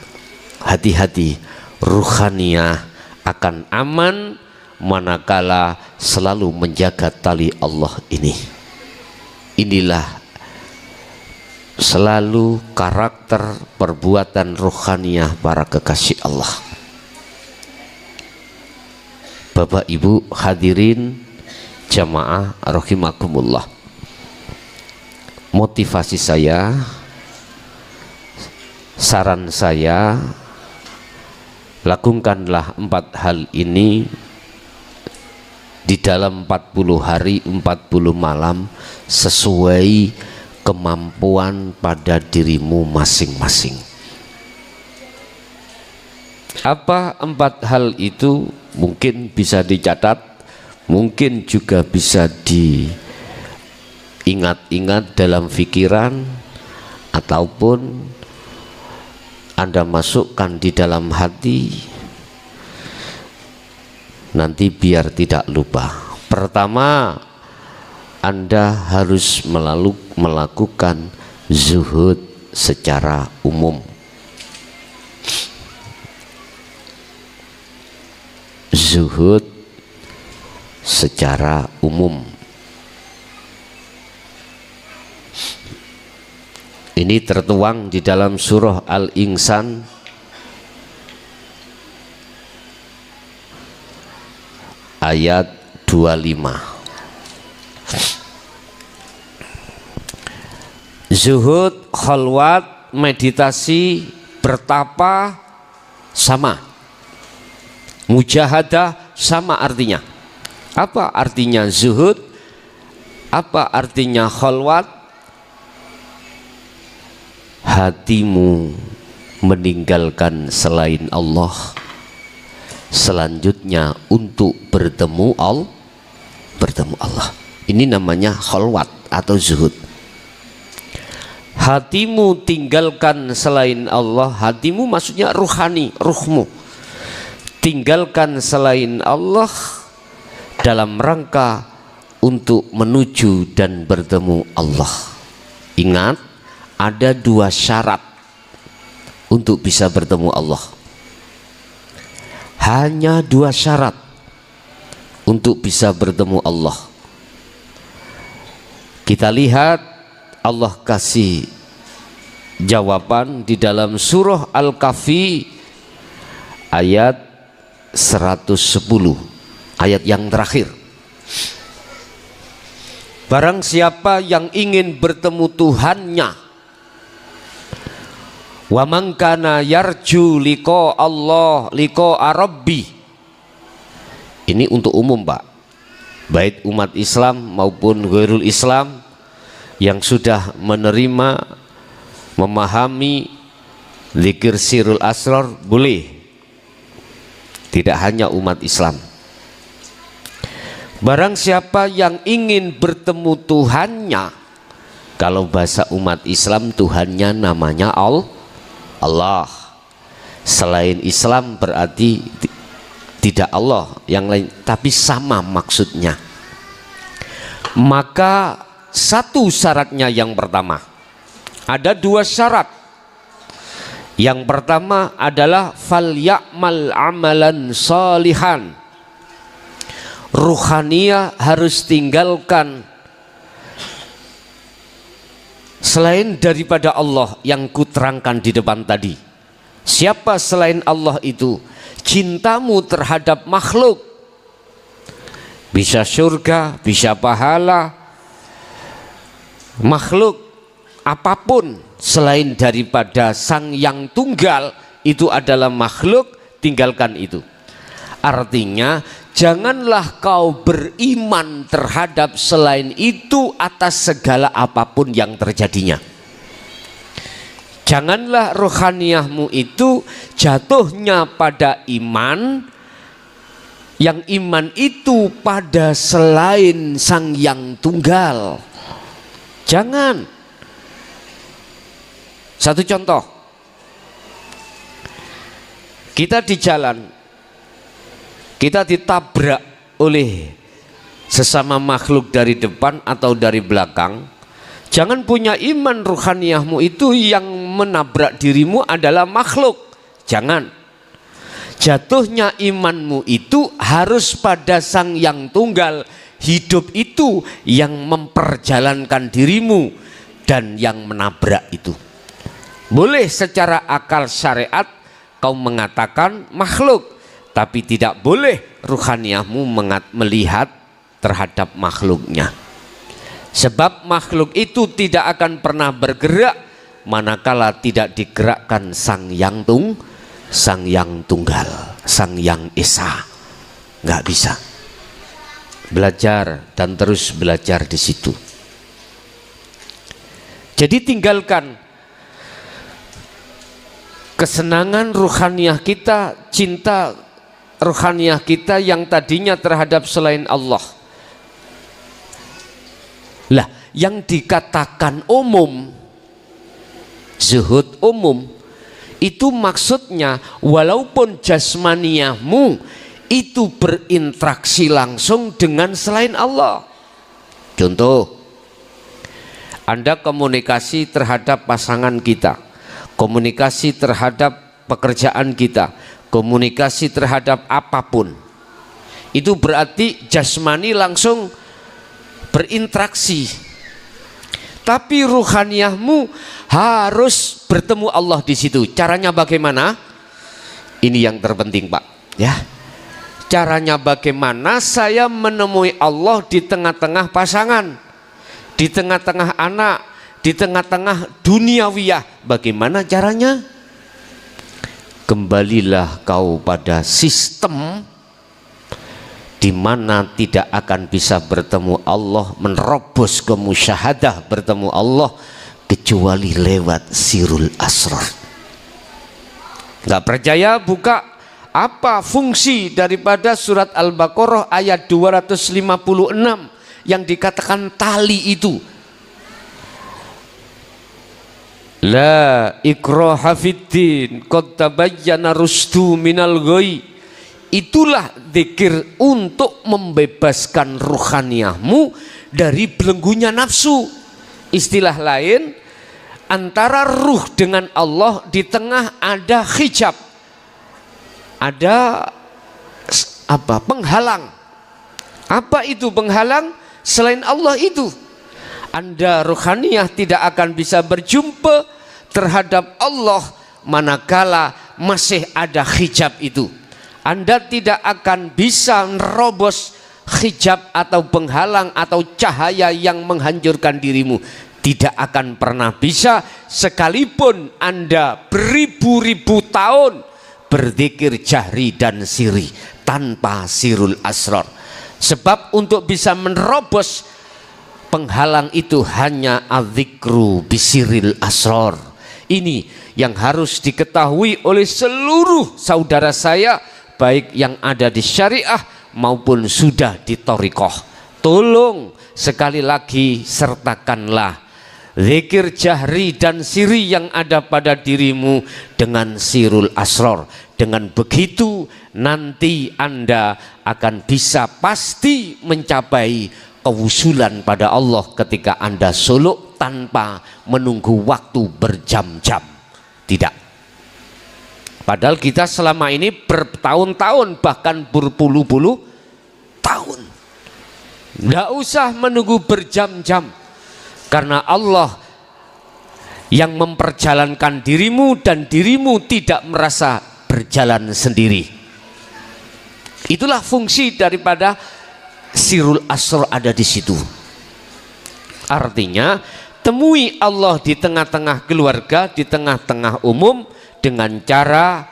Hati-hati, ruhaniyah akan aman manakala selalu menjaga tali Allah ini. Inilah selalu karakter perbuatan ruhaniyah para kekasih Allah. Bapak Ibu hadirin jamaah rahimakumullah, motivasi saya, saran saya, lakukanlah 4 hal ini di dalam 40 hari 40 malam sesuai kemampuan pada dirimu masing-masing. Apa 4 hal itu? Mungkin bisa dicatat, mungkin juga bisa diingat-ingat dalam pikiran ataupun Anda masukkan di dalam hati, nanti biar tidak lupa. Pertama, Anda harus melakukan zuhud secara umum. Zuhud secara umum. Ini tertuang di dalam surah Al-Insan ayat 25. Zuhud, khalwat, meditasi, bertapa sama. Mujahadah sama artinya. Apa artinya zuhud? Apa artinya khalwat? Hatimu meninggalkan selain Allah, selanjutnya untuk bertemu Allah. Ini namanya khalwat atau zuhud. Hatimu tinggalkan selain Allah. Hatimu maksudnya ruhani, ruhmu tinggalkan selain Allah dalam rangka untuk menuju dan bertemu Allah. Ingat, ada dua syarat untuk bisa bertemu Allah. Hanya dua syarat untuk bisa bertemu Allah. Kita lihat Allah kasih jawaban di dalam surah Al-Kahfi ayat 110, ayat yang terakhir. Barang siapa yang ingin bertemu Tuhannya, wa man kana yarju liqa Allah liqa rabbi. Ini untuk umum, Pak, baik umat Islam maupun ghairul Islam yang sudah menerima, memahami zikir sirul asrar boleh, tidak hanya umat Islam. Barang siapa yang ingin bertemu Tuhannya, kalau bahasa umat Islam Tuhannya namanya Allah. Selain Islam berarti tidak Allah yang lain, tapi sama maksudnya. Maka satu syaratnya yang pertama, ada dua syarat. Yang pertama adalah fal ya'mal amalan salihan. Ruhaniyah harus tinggalkan selain daripada Allah yang kuterangkan di depan tadi. Siapa selain Allah itu? Cintamu terhadap makhluk, bisa surga, bisa pahala, makhluk apapun selain daripada Sang Yang Tunggal itu adalah makhluk, tinggalkan itu. Artinya janganlah kau beriman terhadap selain itu atas segala apapun yang terjadinya. Janganlah rohaniyahmu itu jatuhnya pada iman, yang iman itu pada selain Sang Yang Tunggal. Jangan. Satu contoh, kita di jalan, kita ditabrak oleh sesama makhluk dari depan atau dari belakang. Jangan punya iman ruhaniyahmu itu yang menabrak dirimu adalah makhluk. Jangan. Jatuhnya imanmu itu harus pada Sang Yang Tunggal. Hidup itu yang memperjalankan dirimu dan yang menabrak itu. Boleh secara akal syariat kau mengatakan makhluk, tapi tidak boleh ruhaniyahmu melihat terhadap makhluknya. Sebab makhluk itu tidak akan pernah bergerak manakala tidak digerakkan Sang Yang Tunggal, Sang Yang Esa. Nggak bisa. Belajar dan terus belajar di situ. Jadi tinggalkan kesenangan ruhaniyah kita, cinta rohaniah kita yang tadinya terhadap selain Allah. Lah, yang dikatakan umum, zuhud umum, itu maksudnya walaupun jasmaniyahmu itu berinteraksi langsung dengan selain Allah. Contoh, Anda komunikasi terhadap pasangan kita, komunikasi terhadap pekerjaan kita, komunikasi terhadap apapun, itu berarti jasmani langsung berinteraksi. Tapi ruhaniyahmu harus bertemu Allah di situ. Caranya bagaimana? Ini yang terpenting, Pak, ya. Caranya bagaimana saya menemui Allah di tengah-tengah pasangan, di tengah-tengah anak, di tengah-tengah duniawiyah. Bagaimana caranya? Kembalilah kau pada sistem di mana tidak akan bisa bertemu Allah, menerobos ke musyahadah bertemu Allah kecuali lewat sirul asrar. Nggak percaya? Buka apa fungsi daripada surat Al-Baqarah ayat 256 yang dikatakan tali itu. La ikraha fiddin qad tabayyana rusdu minal ghayy. Itulah zikir untuk membebaskan ruhaniyahmu dari belenggunya nafsu. Istilah lain, antara ruh dengan Allah di tengah ada hijab, ada apa? Penghalang. Apa itu penghalang? Selain Allah itu. Anda ruhaniyah tidak akan bisa berjumpa terhadap Allah manakala masih ada hijab itu. Anda tidak akan bisa nerobos hijab atau penghalang atau cahaya yang menghancurkan dirimu. Tidak akan pernah bisa sekalipun Anda beribu-ribu tahun berzikir jahri dan siri tanpa sirul asrar. Sebab untuk bisa menerobos penghalang itu hanya adzikru bisiril asrar. Ini yang harus diketahui oleh seluruh saudara saya, baik yang ada di syariah maupun sudah di thariqah. Tolong sekali lagi sertakanlah zikir jahri dan siri yang ada pada dirimu dengan sirul asrar. Dengan begitu nanti Anda akan bisa pasti mencapai kewusulan pada Allah ketika Anda suluk tanpa menunggu waktu berjam-jam. Tidak. Padahal kita selama ini bertahun-tahun bahkan berpuluh-puluh tahun. Tidak usah menunggu berjam-jam. Karena Allah yang memperjalankan dirimu dan dirimu tidak merasa berjalan sendiri. Itulah fungsi daripada sirul asrar ada di situ. Artinya temui Allah di tengah-tengah keluarga, di tengah-tengah umum dengan cara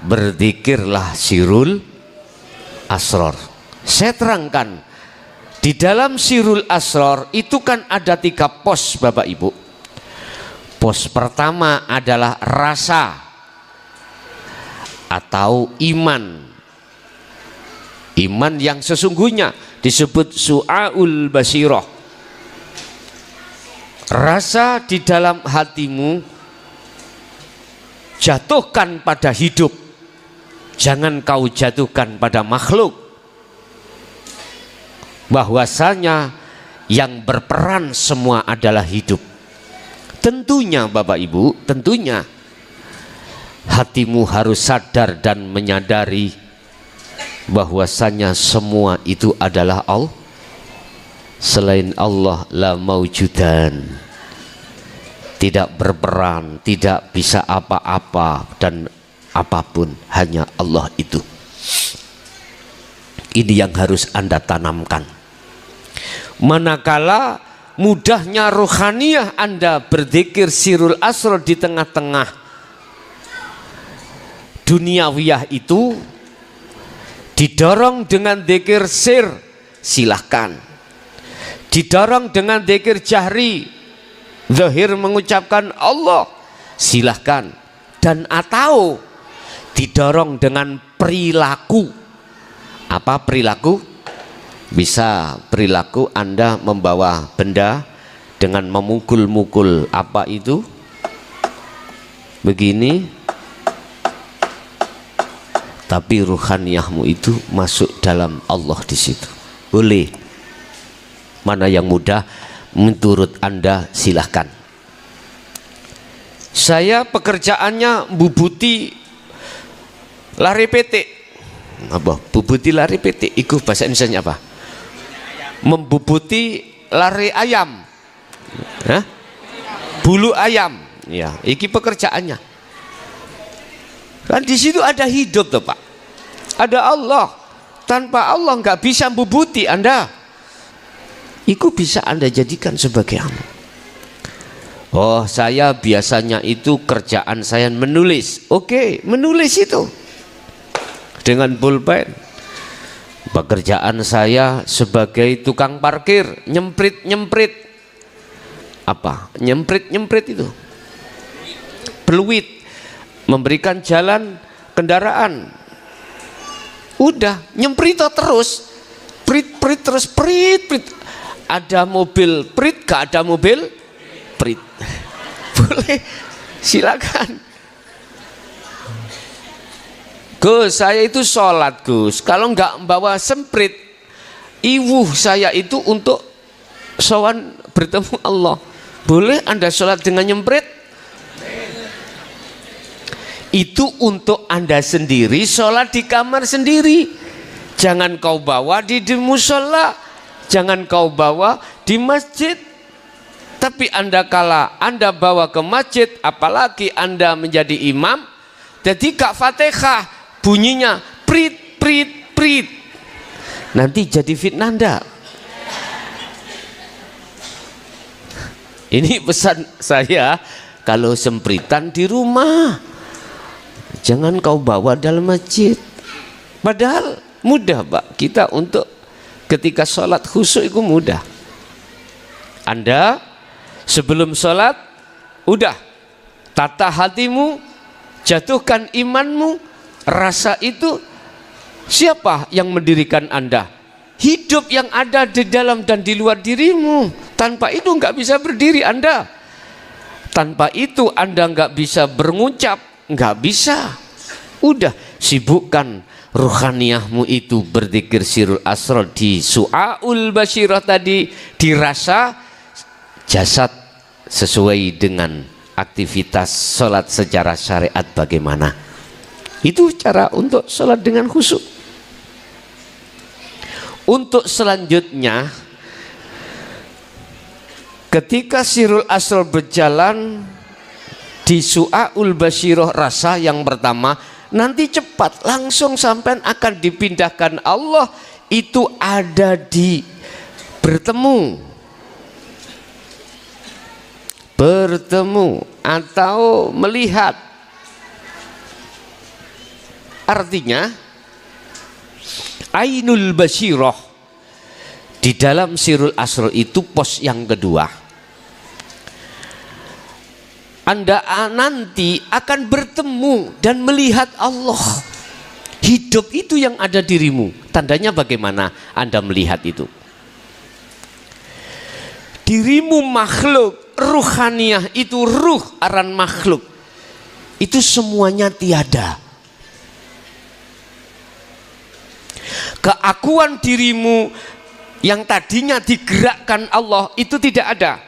berzikirlah sirul asrar. Saya terangkan, di dalam sirul asrar itu kan ada 3 pos Bapak Ibu. Pos pertama adalah rasa atau iman. Iman yang sesungguhnya disebut su'aul basirah. Rasa di dalam hatimu jatuhkan pada hidup, jangan kau jatuhkan pada makhluk. Bahwasanya yang berperan semua adalah hidup. Tentunya Bapak Ibu, tentunya hatimu harus sadar dan menyadari bahwasanya semua itu adalah Allah. Selain Allah la maujudan, tidak berperan, tidak bisa apa-apa dan apapun, hanya Allah itu. Ini yang harus Anda tanamkan. Manakala mudahnya ruhaniyah Anda berzikir sirul asrar di tengah-tengah duniawiyah itu, didorong dengan zikir sir, silahkan. Didorong dengan zikir jahri, zahir mengucapkan Allah, silahkan. Dan atau didorong dengan perilaku. Apa perilaku? Bisa perilaku Anda membawa benda dengan memukul-mukul apa itu? Begini. Tapi ruhaniyahmu itu masuk dalam Allah di situ. Boleh. Mana yang mudah menurut Anda silahkan. Saya pekerjaannya bubuti lari petik. Apa? Bubuti lari petik. Itu bahasa Indonesianya apa? Membubuti lari ayam. Hah? Bulu ayam. Ya, iki pekerjaannya. Kan di situ ada hidup tuh Pak. Ada Allah. Tanpa Allah nggak bisa membubuti Anda. Itu bisa Anda jadikan sebagai amal. Oh, saya biasanya itu kerjaan saya menulis. Oke, menulis itu dengan pulpen. Pekerjaan saya sebagai tukang parkir, nyemprit apa? Nyemprit itu. Peluit, memberikan jalan kendaraan. Udah, nyemprit terus. Prit terus prit. Ada mobil prit, gak ada mobil prit. Boleh, silakan. Gus, saya itu sholat Gus. Kalau nggak membawa semprit, iwuh saya itu untuk sowan bertemu Allah. Boleh Anda sholat dengan nyemprit? Itu untuk Anda sendiri, sholat di kamar sendiri. Jangan kau bawa di musola. Jangan kau bawa di masjid. Tapi kala Anda bawa ke masjid, apalagi Anda menjadi imam, jadi Kak Fatihah bunyinya prit. Nanti jadi fitnah Anda. Ini pesan saya, kalau sempritan di rumah, jangan kau bawa dalam masjid. Padahal mudah Pak, kita untuk ketika sholat khusyuk itu mudah. Anda sebelum sholat udah tata hatimu, jatuhkan imanmu. Rasa itu siapa yang mendirikan Anda? Hidup yang ada di dalam dan di luar dirimu. Tanpa itu nggak bisa berdiri Anda. Tanpa itu Anda nggak bisa berengucap, nggak bisa. Udah, sibukkan ruhaniyahmu itu berzikir sirul asrar di su'aul basyirah tadi, dirasa jasad sesuai dengan aktivitas sholat secara syariat bagaimana. Itu cara untuk sholat dengan khusyuk. Untuk selanjutnya, ketika sirul asrar berjalan di su'aul basyirah rasa yang pertama, nanti cepat langsung sampai akan dipindahkan Allah, itu ada di bertemu atau melihat. Artinya ainul basyirah di dalam sirul asrar itu pos yang kedua. Anda nanti akan bertemu dan melihat Allah. Hidup itu yang ada dirimu. Tandanya bagaimana Anda melihat itu? Dirimu makhluk, ruhaniyah itu ruh aran makhluk. Itu semuanya tiada. Keakuan dirimu yang tadinya digerakkan Allah itu tidak ada.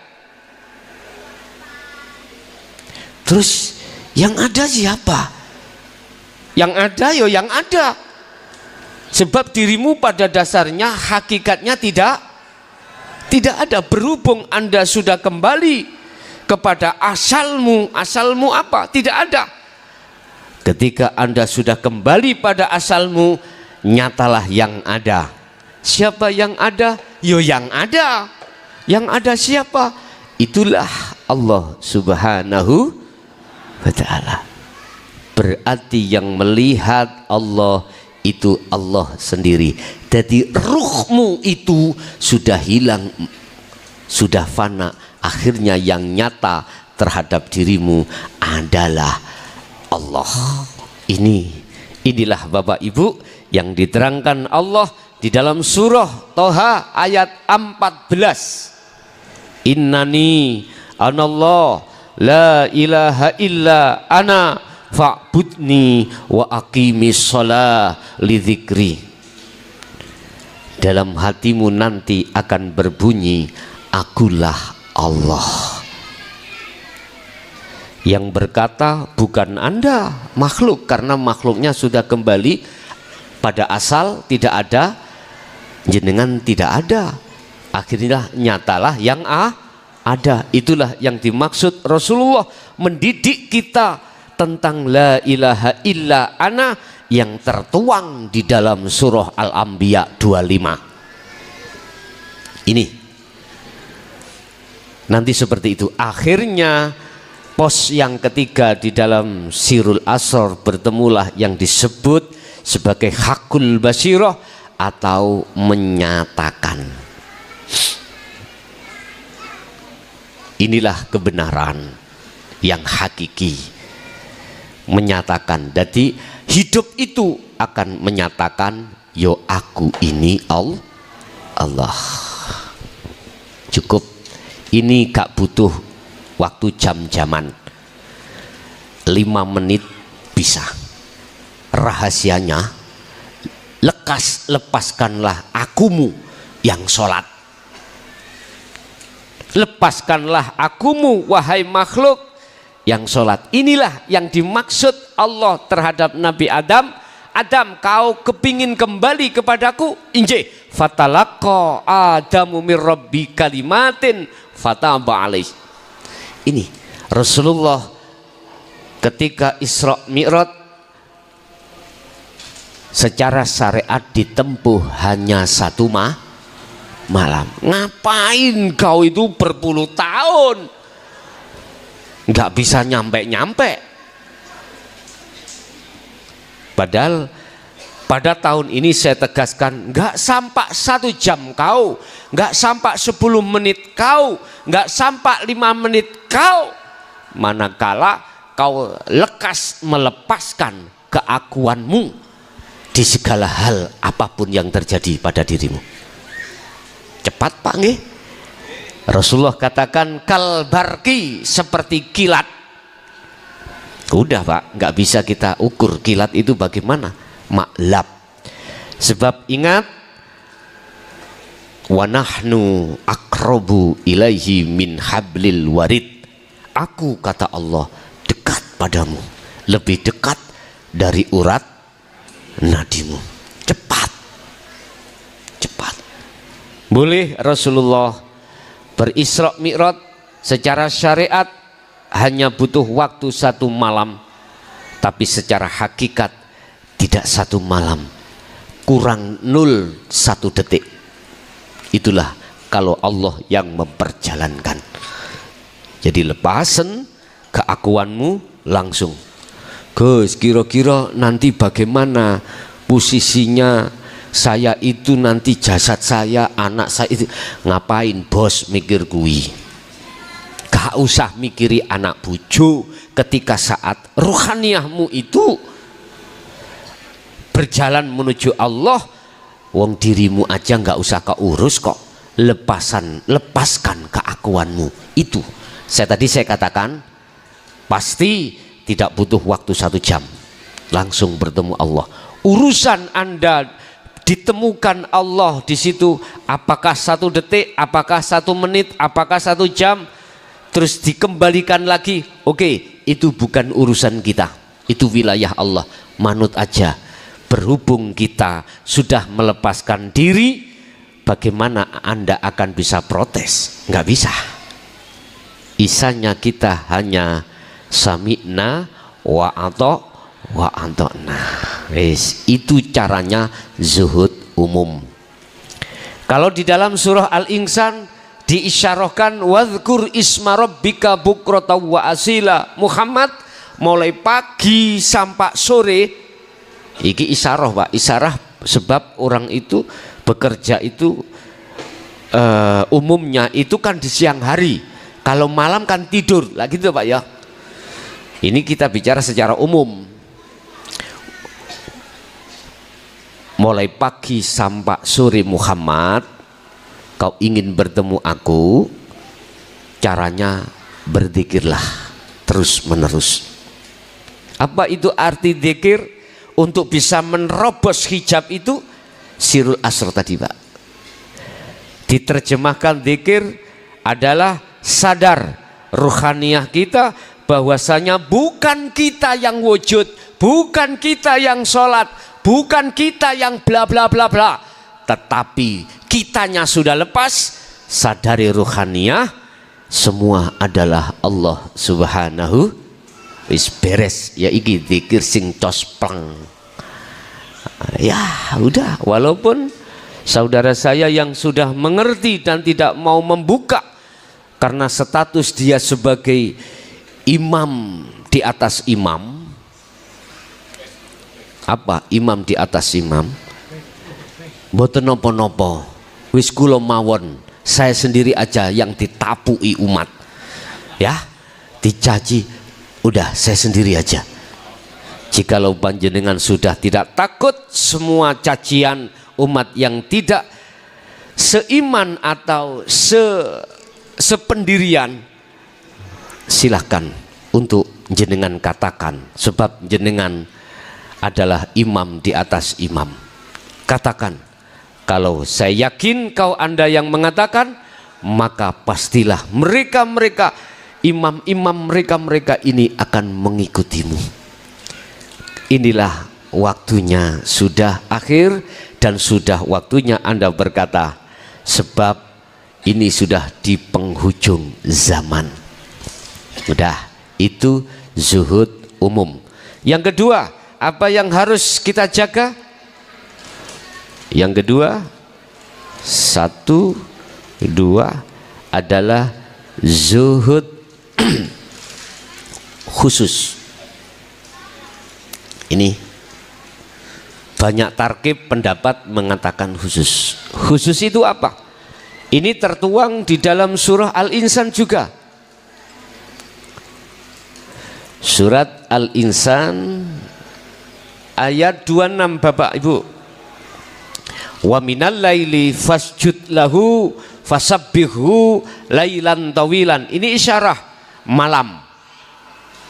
Terus yang ada siapa? Yang ada yo yang ada. Sebab dirimu pada dasarnya hakikatnya tidak ada. Berhubung Anda sudah kembali kepada asalmu. Asalmu apa? Tidak ada. Ketika Anda sudah kembali pada asalmu, nyatalah yang ada. Siapa yang ada? Yo yang ada. Yang ada siapa? Itulah Allah Subhanahu wa ta'ala. Berarti yang melihat Allah itu Allah sendiri. Jadi ruhmu itu sudah hilang, sudah fana. Akhirnya yang nyata terhadap dirimu adalah Allah. Ini Inilah Bapak Ibu yang diterangkan Allah di dalam surah Toha ayat 14. Innani anallah la ilaha illa ana fa'budni wa aqimis shalah li dzikri. Dalam hatimu nanti akan berbunyi, akulah Allah. Yang berkata bukan Anda, makhluk, karena makhluknya sudah kembali pada asal, tidak ada, jenengan tidak ada. Akhirnya nyatalah yang ada. Itulah yang dimaksud Rasulullah mendidik kita tentang la ilaha illa ana yang tertuang di dalam surah Al-Anbiya 25. Ini nanti seperti itu. Akhirnya pos yang ketiga di dalam Sirul Asrar, bertemulah yang disebut sebagai hakul basirah atau menyatakan. Inilah kebenaran yang hakiki, menyatakan. Jadi hidup itu akan menyatakan, yo aku ini Allah. Cukup. Ini gak butuh waktu jam-jaman, 5 menit bisa. Rahasianya, lepaskanlah akumu yang sholat. Lepaskanlah akumu wahai makhluk yang sholat. Inilah yang dimaksud Allah terhadap Nabi Adam. Adam, kau kepingin kembali kepadaku? Injih, fatalaqa Adamu mir rabbi kalimatin fataba alaih. Ini Rasulullah ketika Isra Mi'raj secara syariat ditempuh hanya 1 malam. Ngapain kau itu berpuluh tahun nggak bisa nyampe-nyampe? Padahal pada tahun ini saya tegaskan, nggak sampai 1 jam kau, nggak sampai 10 menit kau, nggak sampai 5 menit kau, manakala kau lekas melepaskan keakuanmu di segala hal apapun yang terjadi pada dirimu. Cepat Pak nggih? Rasulullah katakan kalbarki, seperti kilat. Udah Pak, nggak bisa kita ukur kilat itu bagaimana, maklab. Sebab ingat, wa nahnu aqrabu ilaihi min hablil warid. Aku, kata Allah, dekat padamu, lebih dekat dari urat nadimu. Cepat. Boleh Rasulullah berisra mi'raj secara syariat hanya butuh waktu 1 malam, tapi secara hakikat tidak 1 malam, kurang 0,1 detik. Itulah kalau Allah yang memperjalankan. Jadi lepasan keakuanmu langsung. Gus, kira-kira nanti bagaimana posisinya saya itu, nanti jasad saya, anak saya itu. Ngapain bos mikir kui? Gak usah mikiri anak bojo ketika saat ruhaniyahmu itu berjalan menuju Allah. Wong dirimu aja nggak usah keurus kok. Lepaskan keakuanmu itu. Tadi saya katakan pasti tidak butuh waktu 1 jam, langsung bertemu Allah. Urusan Anda ditemukan Allah di situ, apakah 1 detik, apakah 1 menit, apakah 1 jam, terus dikembalikan lagi. Oke, itu bukan urusan kita, itu wilayah Allah. Manut aja. Berhubung kita sudah melepaskan diri, bagaimana Anda akan bisa protes? Nggak bisa. Isanya kita hanya sami'na wa ata'na. Itu caranya zuhud umum. Kalau di dalam surah Al-Insan diisyarahkan wadhkur isma rabbika bukrata wa asila. Muhammad, mulai pagi sampai sore, iki isyarah Pak, isyarah sebab orang itu bekerja itu umumnya itu kan di siang hari. Kalau malam kan tidur lah gitu Pak ya. Ini kita bicara secara umum. mulai pagi sampai sore Muhammad, kau ingin bertemu aku, caranya berzikirlah terus menerus. Apa itu arti zikir? Untuk bisa menerobos hijab itu sirul asr tadi, Pak. Diterjemahkan zikir adalah sadar ruhaniyah kita bahwasanya bukan kita yang wujud, bukan kita yang sholat, bukan kita yang bla bla bla bla, tetapi kitanya sudah lepas. Sadari ruhaniyah, semua adalah Allah subhanahu. Wis beres ya, iki zikir sing cosplang. Ya udah, walaupun saudara saya yang sudah mengerti dan tidak mau membuka karena status dia sebagai imam di atas imam. Apa imam di atas imam? Mboten napa-napa, wis kula mawon, saya sendiri aja yang ditapui umat, ya, dicaci, udah saya sendiri aja. Jikalau panjenengan sudah tidak takut semua cacian umat yang tidak seiman atau sependirian, silahkan untuk jenengan katakan, sebab jenengan adalah imam di atas imam. Katakan, kalau saya yakin kau Anda yang mengatakan, maka pastilah mereka-mereka, imam-imam mereka-mereka ini akan mengikutimu. Inilah waktunya sudah akhir dan sudah waktunya Anda berkata, sebab ini sudah di penghujung zaman. Udah, itu zuhud umum. Yang kedua, apa yang harus kita jaga? Yang kedua, 1, 2 adalah zuhud khusus. Ini banyak tarkib pendapat mengatakan khusus. Khusus itu apa? Ini tertuang di dalam surah Al-Insan juga. Surat Al-Insan ayat 26 Bapak Ibu. Wa minal laili fasjud lahu fasabbihu lailan tawilan. Ini isyarah malam.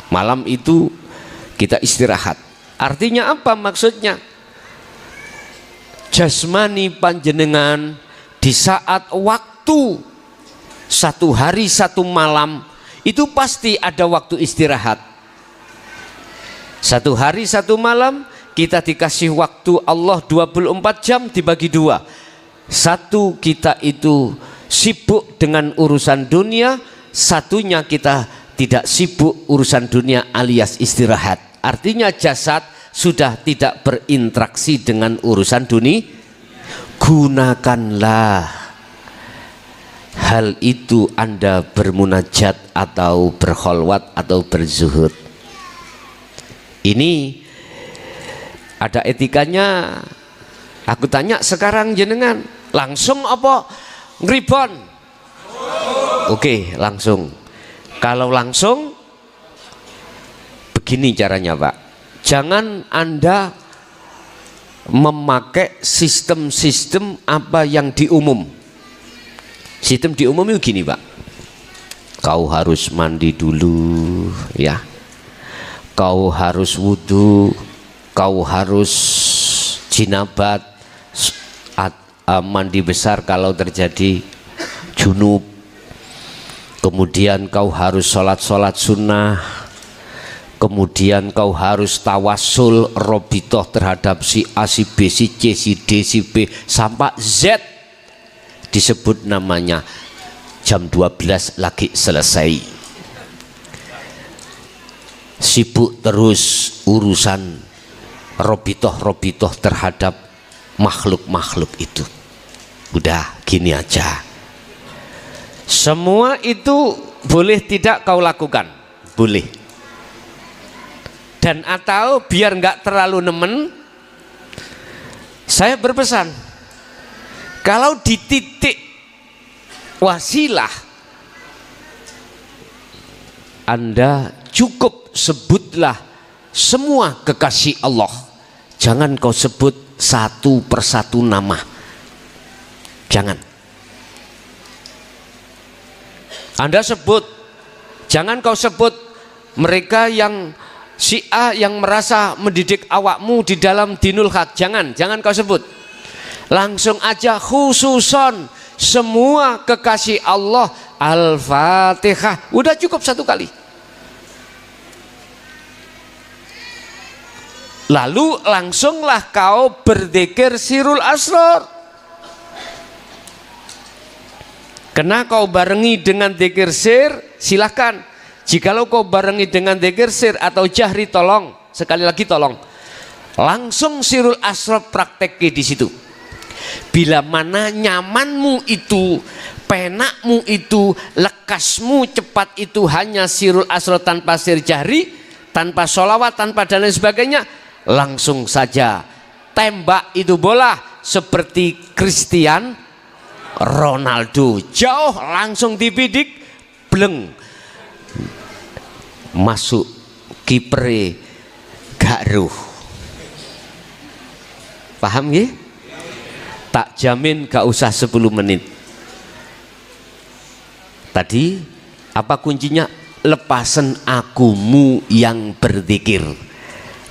Malam itu kita istirahat. Artinya apa maksudnya? Jasmani panjenengan di saat waktu 1 hari 1 malam itu pasti ada waktu istirahat. 1 hari 1 malam kita dikasih waktu Allah 24 jam dibagi 2. 1 kita itu sibuk dengan urusan dunia, 1-nya kita tidak sibuk urusan dunia alias istirahat. Artinya jasad sudah tidak berinteraksi dengan urusan dunia. Gunakanlah hal itu Anda bermunajat atau berkholwat atau berzuhud. Ini ada etikanya. Aku tanya sekarang jenengan, langsung apa ngribon? Oke, langsung. Kalau langsung begini caranya, Pak. Jangan Anda memakai sistem-sistem apa yang diumum. Sistem diumum itu gini, Pak. Kau harus mandi dulu, ya. Kau harus wudhu, kau harus jinabat, mandi besar kalau terjadi junub. Kemudian kau harus sholat sunnah. Kemudian kau harus tawasul robitoh terhadap si A, si B, si C, si D, si B sampai Z, disebut namanya jam 12 lagi selesai. Sibuk terus urusan robitoh terhadap makhluk-makhluk itu. Udah gini aja. Semua itu boleh tidak kau lakukan? Boleh. Dan atau biar nggak terlalu nemen, saya berpesan, kalau di titik wasilah Anda cukup sebutlah semua kekasih Allah. jangan kau sebut satu persatu nama. Jangan. Anda sebut, jangan kau sebut mereka yang Syiah yang merasa mendidik awakmu di dalam dinul haq. Jangan kau sebut. Langsung aja khususon semua kekasih Allah, Al-Fatihah. Udah cukup satu kali. Lalu langsunglah kau berzikir sirul asrar. Kena kau barengi dengan zikir sir, silahkan. Jikalau kau barengi dengan zikir sir atau jahri, tolong, sekali lagi tolong, langsung sirul asrar praktek di situ. Bila mana nyamanmu itu, penakmu itu, lekasmu cepat itu hanya sirul asrar tanpa sir jahri, tanpa sholawat, tanpa dan lain sebagainya, langsung saja tembak itu bola seperti Cristiano Ronaldo, jauh langsung dibidik, bleng, masuk kipre gak ruh. Paham ya? Tak jamin gak usah 10 menit. Tadi apa kuncinya? Lepasan akumu yang berzikir,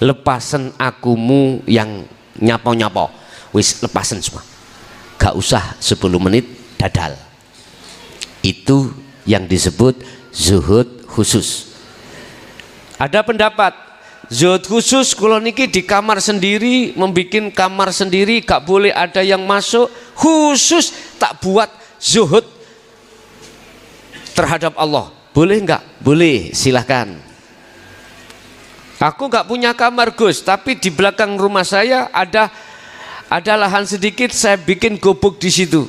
lepasan akumu yang nyapo-nyapo, wis lepasan semua, gak usah 10 menit dadal. Itu yang disebut zuhud khusus. Ada pendapat zuhud khusus kalau niki di kamar sendiri, membikin kamar sendiri, gak boleh ada yang masuk, khusus tak buat zuhud terhadap Allah. Boleh enggak? Boleh, silahkan. Aku nggak punya kamar Gus, tapi di belakang rumah saya ada lahan sedikit, saya bikin gubuk di situ.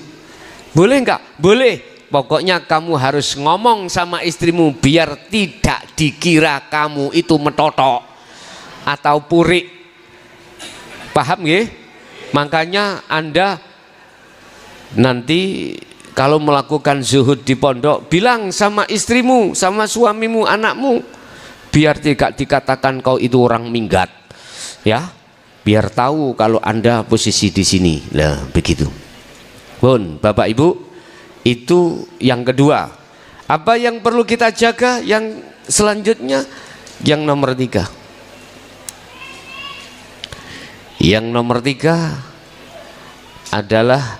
Boleh nggak? Boleh. Pokoknya kamu harus ngomong sama istrimu biar tidak dikira kamu itu metotok atau purik. Paham ya? Makanya Anda nanti kalau melakukan zuhud di pondok, bilang sama istrimu, sama suamimu, anakmu, biar tidak dikatakan kau itu orang minggat, ya, biar tahu kalau Anda posisi di sini. Lah begitu. Bun, Bapak Ibu, itu yang kedua. Apa yang perlu kita jaga? Yang selanjutnya, yang nomor 3. Yang nomor 3 adalah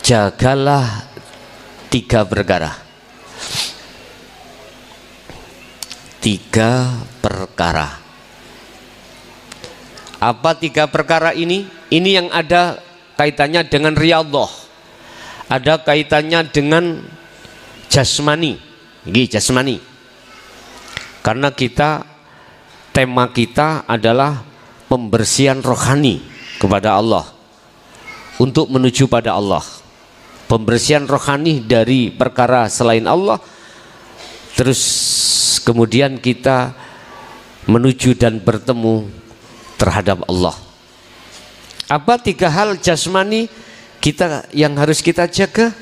jagalah 3 perkara. 3 perkara. Apa 3 perkara ini? Ini yang ada kaitannya dengan riyadhah, ada kaitannya dengan jasmani. Ini jasmani. Karena tema kita adalah pembersihan rohani kepada Allah, untuk menuju pada Allah. Pembersihan rohani dari perkara selain Allah, terus kemudian kita menuju dan bertemu terhadap Allah. Apa 3 hal jasmani kita yang harus kita jaga?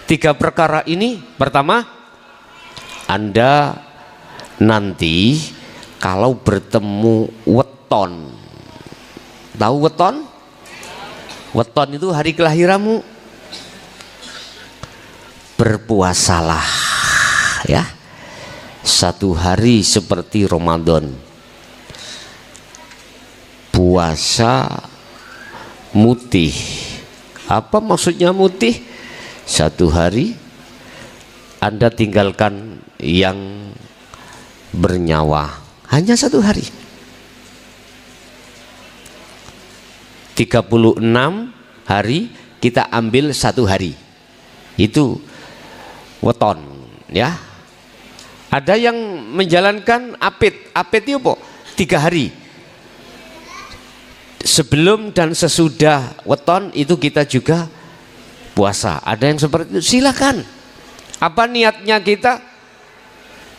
3 perkara ini. Pertama, Anda nanti kalau bertemu weton, tahu weton? Weton itu hari kelahiranmu. Berpuasalah ya 1 hari seperti Ramadan. Puasa mutih. Apa maksudnya mutih? 1 hari Anda tinggalkan yang bernyawa, hanya 1 hari. 36 hari kita ambil 1 hari. Itu weton ya. Ada yang menjalankan apit. Apit itu apa? 3 hari. Sebelum dan sesudah weton itu kita juga puasa. Ada yang seperti itu, silakan. Apa niatnya kita?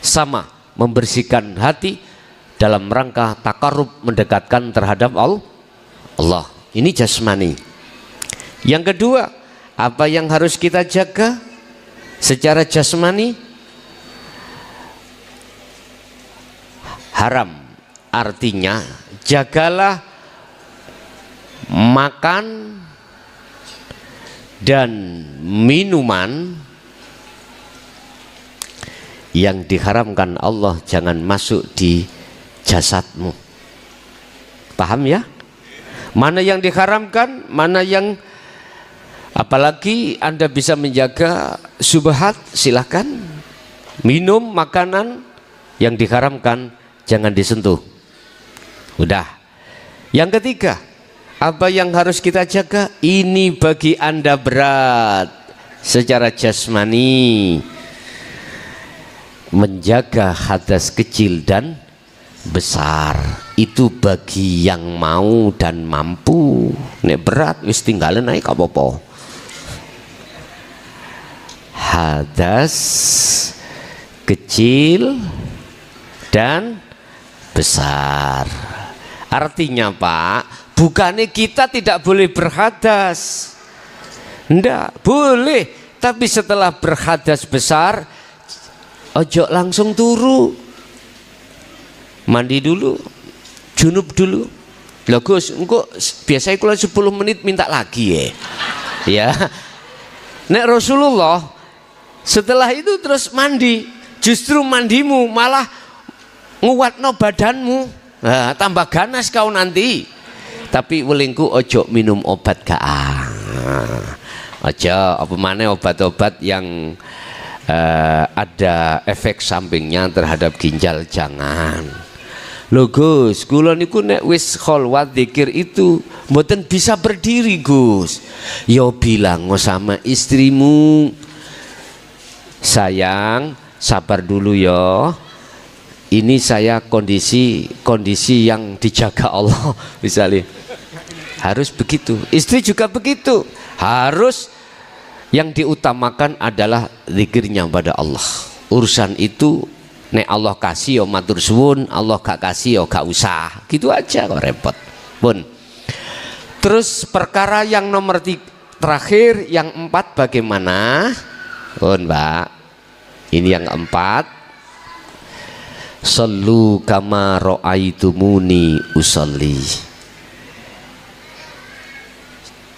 Sama, membersihkan hati dalam rangka takarrub, mendekatkan terhadap Allah. Ini jasmani. Yang kedua, apa yang harus kita jaga secara jasmani? Haram. Artinya jagalah makan dan minuman yang diharamkan Allah jangan masuk di jasadmu. Paham ya? Mana yang diharamkan, mana yang, apalagi Anda bisa menjaga syubhat, silahkan. Minum makanan yang diharamkan jangan disentuh. Udah. Yang ketiga, apa yang harus kita jaga? Ini bagi Anda berat secara jasmani, menjaga hadas kecil dan besar. Itu bagi yang mau dan mampu. Nek berat wis tinggalin naik apa-apa. Hadas kecil dan besar. Artinya Pak, bukannya kita tidak boleh berhadas. Enggak, boleh. Tapi setelah berhadas besar, ojo langsung turu. Mandi dulu, junub dulu. Lah Gus, engko biasanya kalau 10 menit minta lagi ya. Ya. Nek Rasulullah setelah itu terus mandi. Justru mandimu malah nguatno badanmu. Nah, tambah ganas kau nanti. Tapi welingku ojo minum obat ojo apa maneh obat-obat yang ada efek sampingnya terhadap ginjal, jangan. Lho Gus, kula niku nek wis kholwat zikir itu mboten bisa berdiri Gus. Yo bilang sama istrimu, sayang sabar dulu yo. Ini saya kondisi yang dijaga Allah misalnya. Harus begitu. Istri juga begitu. Harus yang diutamakan adalah zikirnya pada Allah. Urusan itu nek Allah kasih yo matur suwun, Allah gak kasih yo gak usah. Gitu aja kok repot. Pun. Terus perkara yang nomor terakhir, yang 4 bagaimana? Pun Mbak. Ini yang 4. Sallu kama ra'aitumuni usolli.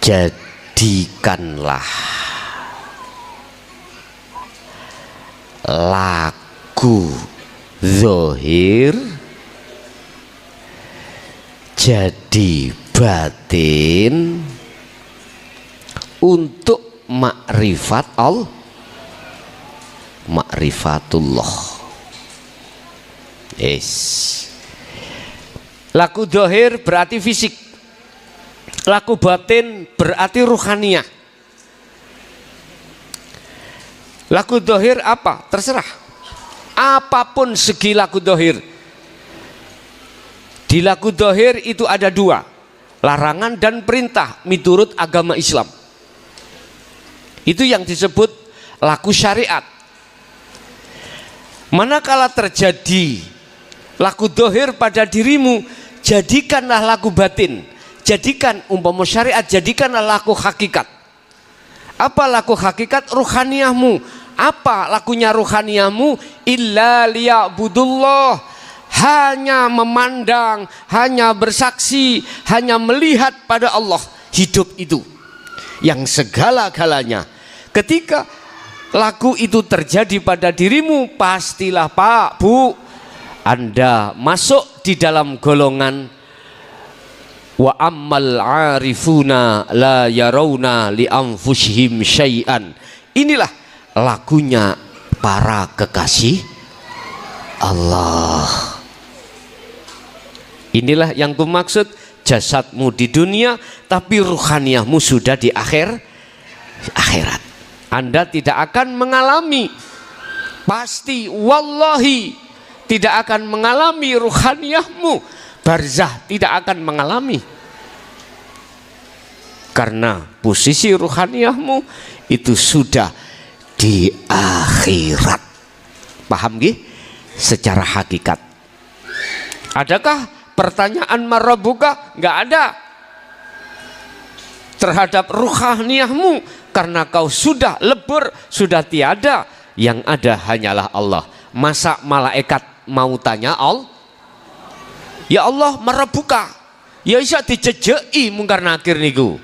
Jadikanlah laku zahir jadi batin untuk makrifat Allah, makrifatullah. Laku zahir berarti fisik, laku batin berarti ruhaniyah. Laku zahir apa? Terserah. Apapun segi laku zahir. Di laku zahir itu ada 2, larangan dan perintah miturut agama Islam. Itu yang disebut laku syariat. Manakala terjadi laku zahir pada dirimu, jadikanlah laku batin. Jadikan umpama syariat, jadikanlah laku hakikat. Apa laku hakikat? Ruhaniyahmu. Apa lakunya ruhaniyahmu? Illa liya'budullah. Hanya memandang, hanya bersaksi, hanya melihat pada Allah. Hidup itu yang segala-galanya. Ketika laku itu terjadi pada dirimu, pastilah Pak, Bu, Anda masuk di dalam golongan wa ammal arifuna la yarawna li anfusihim syai'an. Inilah lakunya para kekasih Allah. Inilah yang kumaksud, jasadmu di dunia tapi ruhaniyahmu sudah di akhirat. Anda tidak akan mengalami, pasti wallahi tidak akan mengalami ruhaniyahmu, barzah tidak akan mengalami, karena posisi ruhaniyahmu itu sudah di akhirat. Paham gih? Secara hakikat. Adakah pertanyaan marabuka? Nggak ada terhadap ruhaniyahmu, karena kau sudah lebur, sudah tiada. Yang ada hanyalah Allah. Masa malaikat mau tanya Allah? Ya Allah marabuka, ya bisa dijejeki mungkar nakir niku.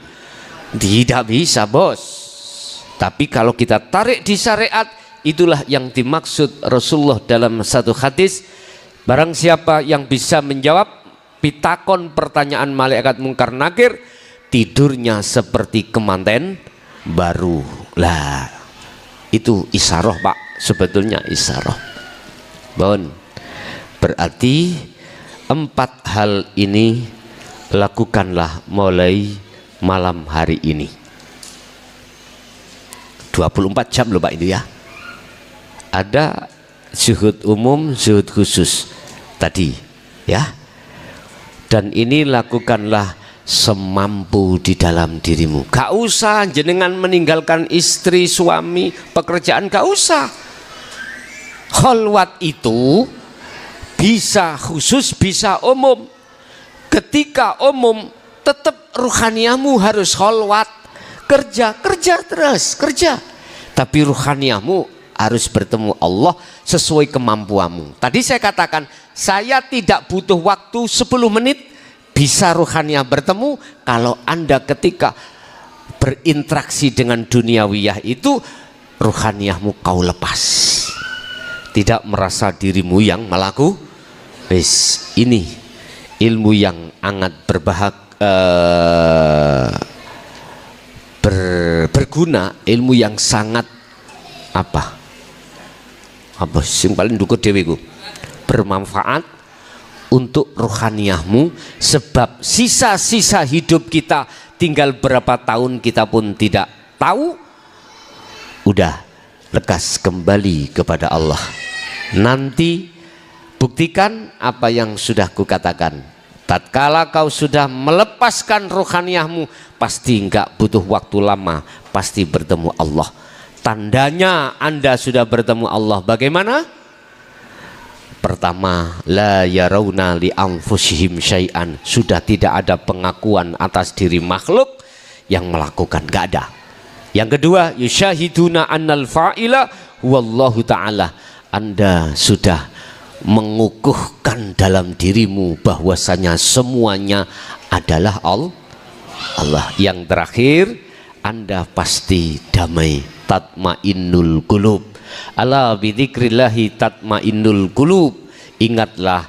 Tidak bisa, Bos. Tapi kalau kita tarik di syariat, itulah yang dimaksud Rasulullah dalam satu hadis. Barang siapa yang bisa menjawab pitakon pertanyaan malaikat mungkar nakir, tidurnya seperti kemanten baru. Lah, itu isyarah, Pak. Sebetulnya isyarah. Bon. Berarti 4 hal ini lakukanlah mulai malam hari ini. 24 jam loh Pak itu ya. Ada zuhud umum, zuhud khusus tadi ya. Dan ini lakukanlah semampu di dalam dirimu. Gak usah jenengan meninggalkan istri, suami, pekerjaan, gak usah. Khalwat itu bisa khusus, bisa umum. Ketika umum, tetap ruhaniahmu harus khalwat. Kerja terus, kerja. Tapi ruhaniahmu harus bertemu Allah sesuai kemampuanmu. Tadi saya katakan, saya tidak butuh waktu 10 menit, bisa ruhaniah bertemu. Kalau Anda ketika berinteraksi dengan duniawiyah itu, ruhaniahmu kau lepas. Tidak merasa dirimu yang melaku. Wis, ini ilmu yang sangat berguna, ilmu yang sangat apa sing paling dukut deweku, bermanfaat untuk rohaniahmu. Sebab sisa-sisa hidup kita tinggal berapa tahun kita pun tidak tahu. Udah lekas kembali kepada Allah. Nanti buktikan apa yang sudah kukatakan. Tatkala kau sudah melepaskan rohaniahmu, pasti enggak butuh waktu lama, pasti bertemu Allah. Tandanya Anda sudah bertemu Allah bagaimana? Pertama, la yarawna li anfusihim syai'an. Sudah tidak ada pengakuan atas diri makhluk yang melakukan, enggak ada. Yang kedua, yusyahiduna annal fa'ila wallahu ta'ala. Anda sudah mengukuhkan dalam dirimu bahwasanya semuanya adalah Allah. Yang terakhir, Anda pasti damai. Tatmainnul qulub. Ala bidzikrillahi tatmainnul qulub. Ingatlah,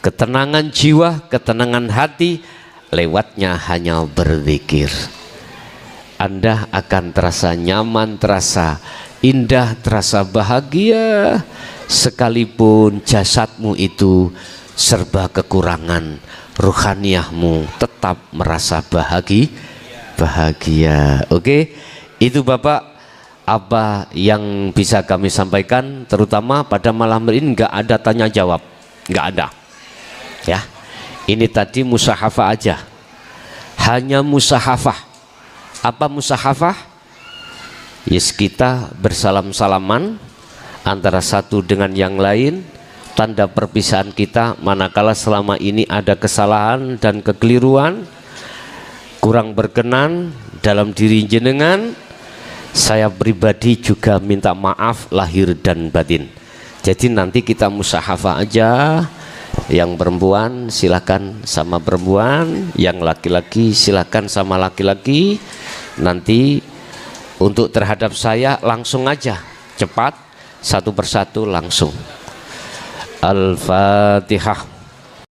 ketenangan jiwa, ketenangan hati lewatnya hanya berzikir. Anda akan terasa nyaman, terasa indah, terasa bahagia. Sekalipun jasadmu itu serba kekurangan, ruhaniahmu tetap merasa bahagia. Oke, itu Bapak apa yang bisa kami sampaikan, terutama pada malam ini. Nggak ada tanya jawab, nggak ada ya. Ini tadi musahafah aja, hanya musahafah. Apa musahafah? Yes, kita bersalam-salaman antara satu dengan yang lain, tanda perpisahan kita manakala selama ini ada kesalahan dan kekeliruan, kurang berkenan dalam diri jenengan. Saya pribadi juga minta maaf lahir dan batin. Jadi nanti kita musahafah aja. Yang perempuan silakan sama perempuan, yang laki-laki silakan sama laki-laki. Nanti untuk terhadap saya langsung aja, cepat, satu persatu langsung. Al-Fatihah.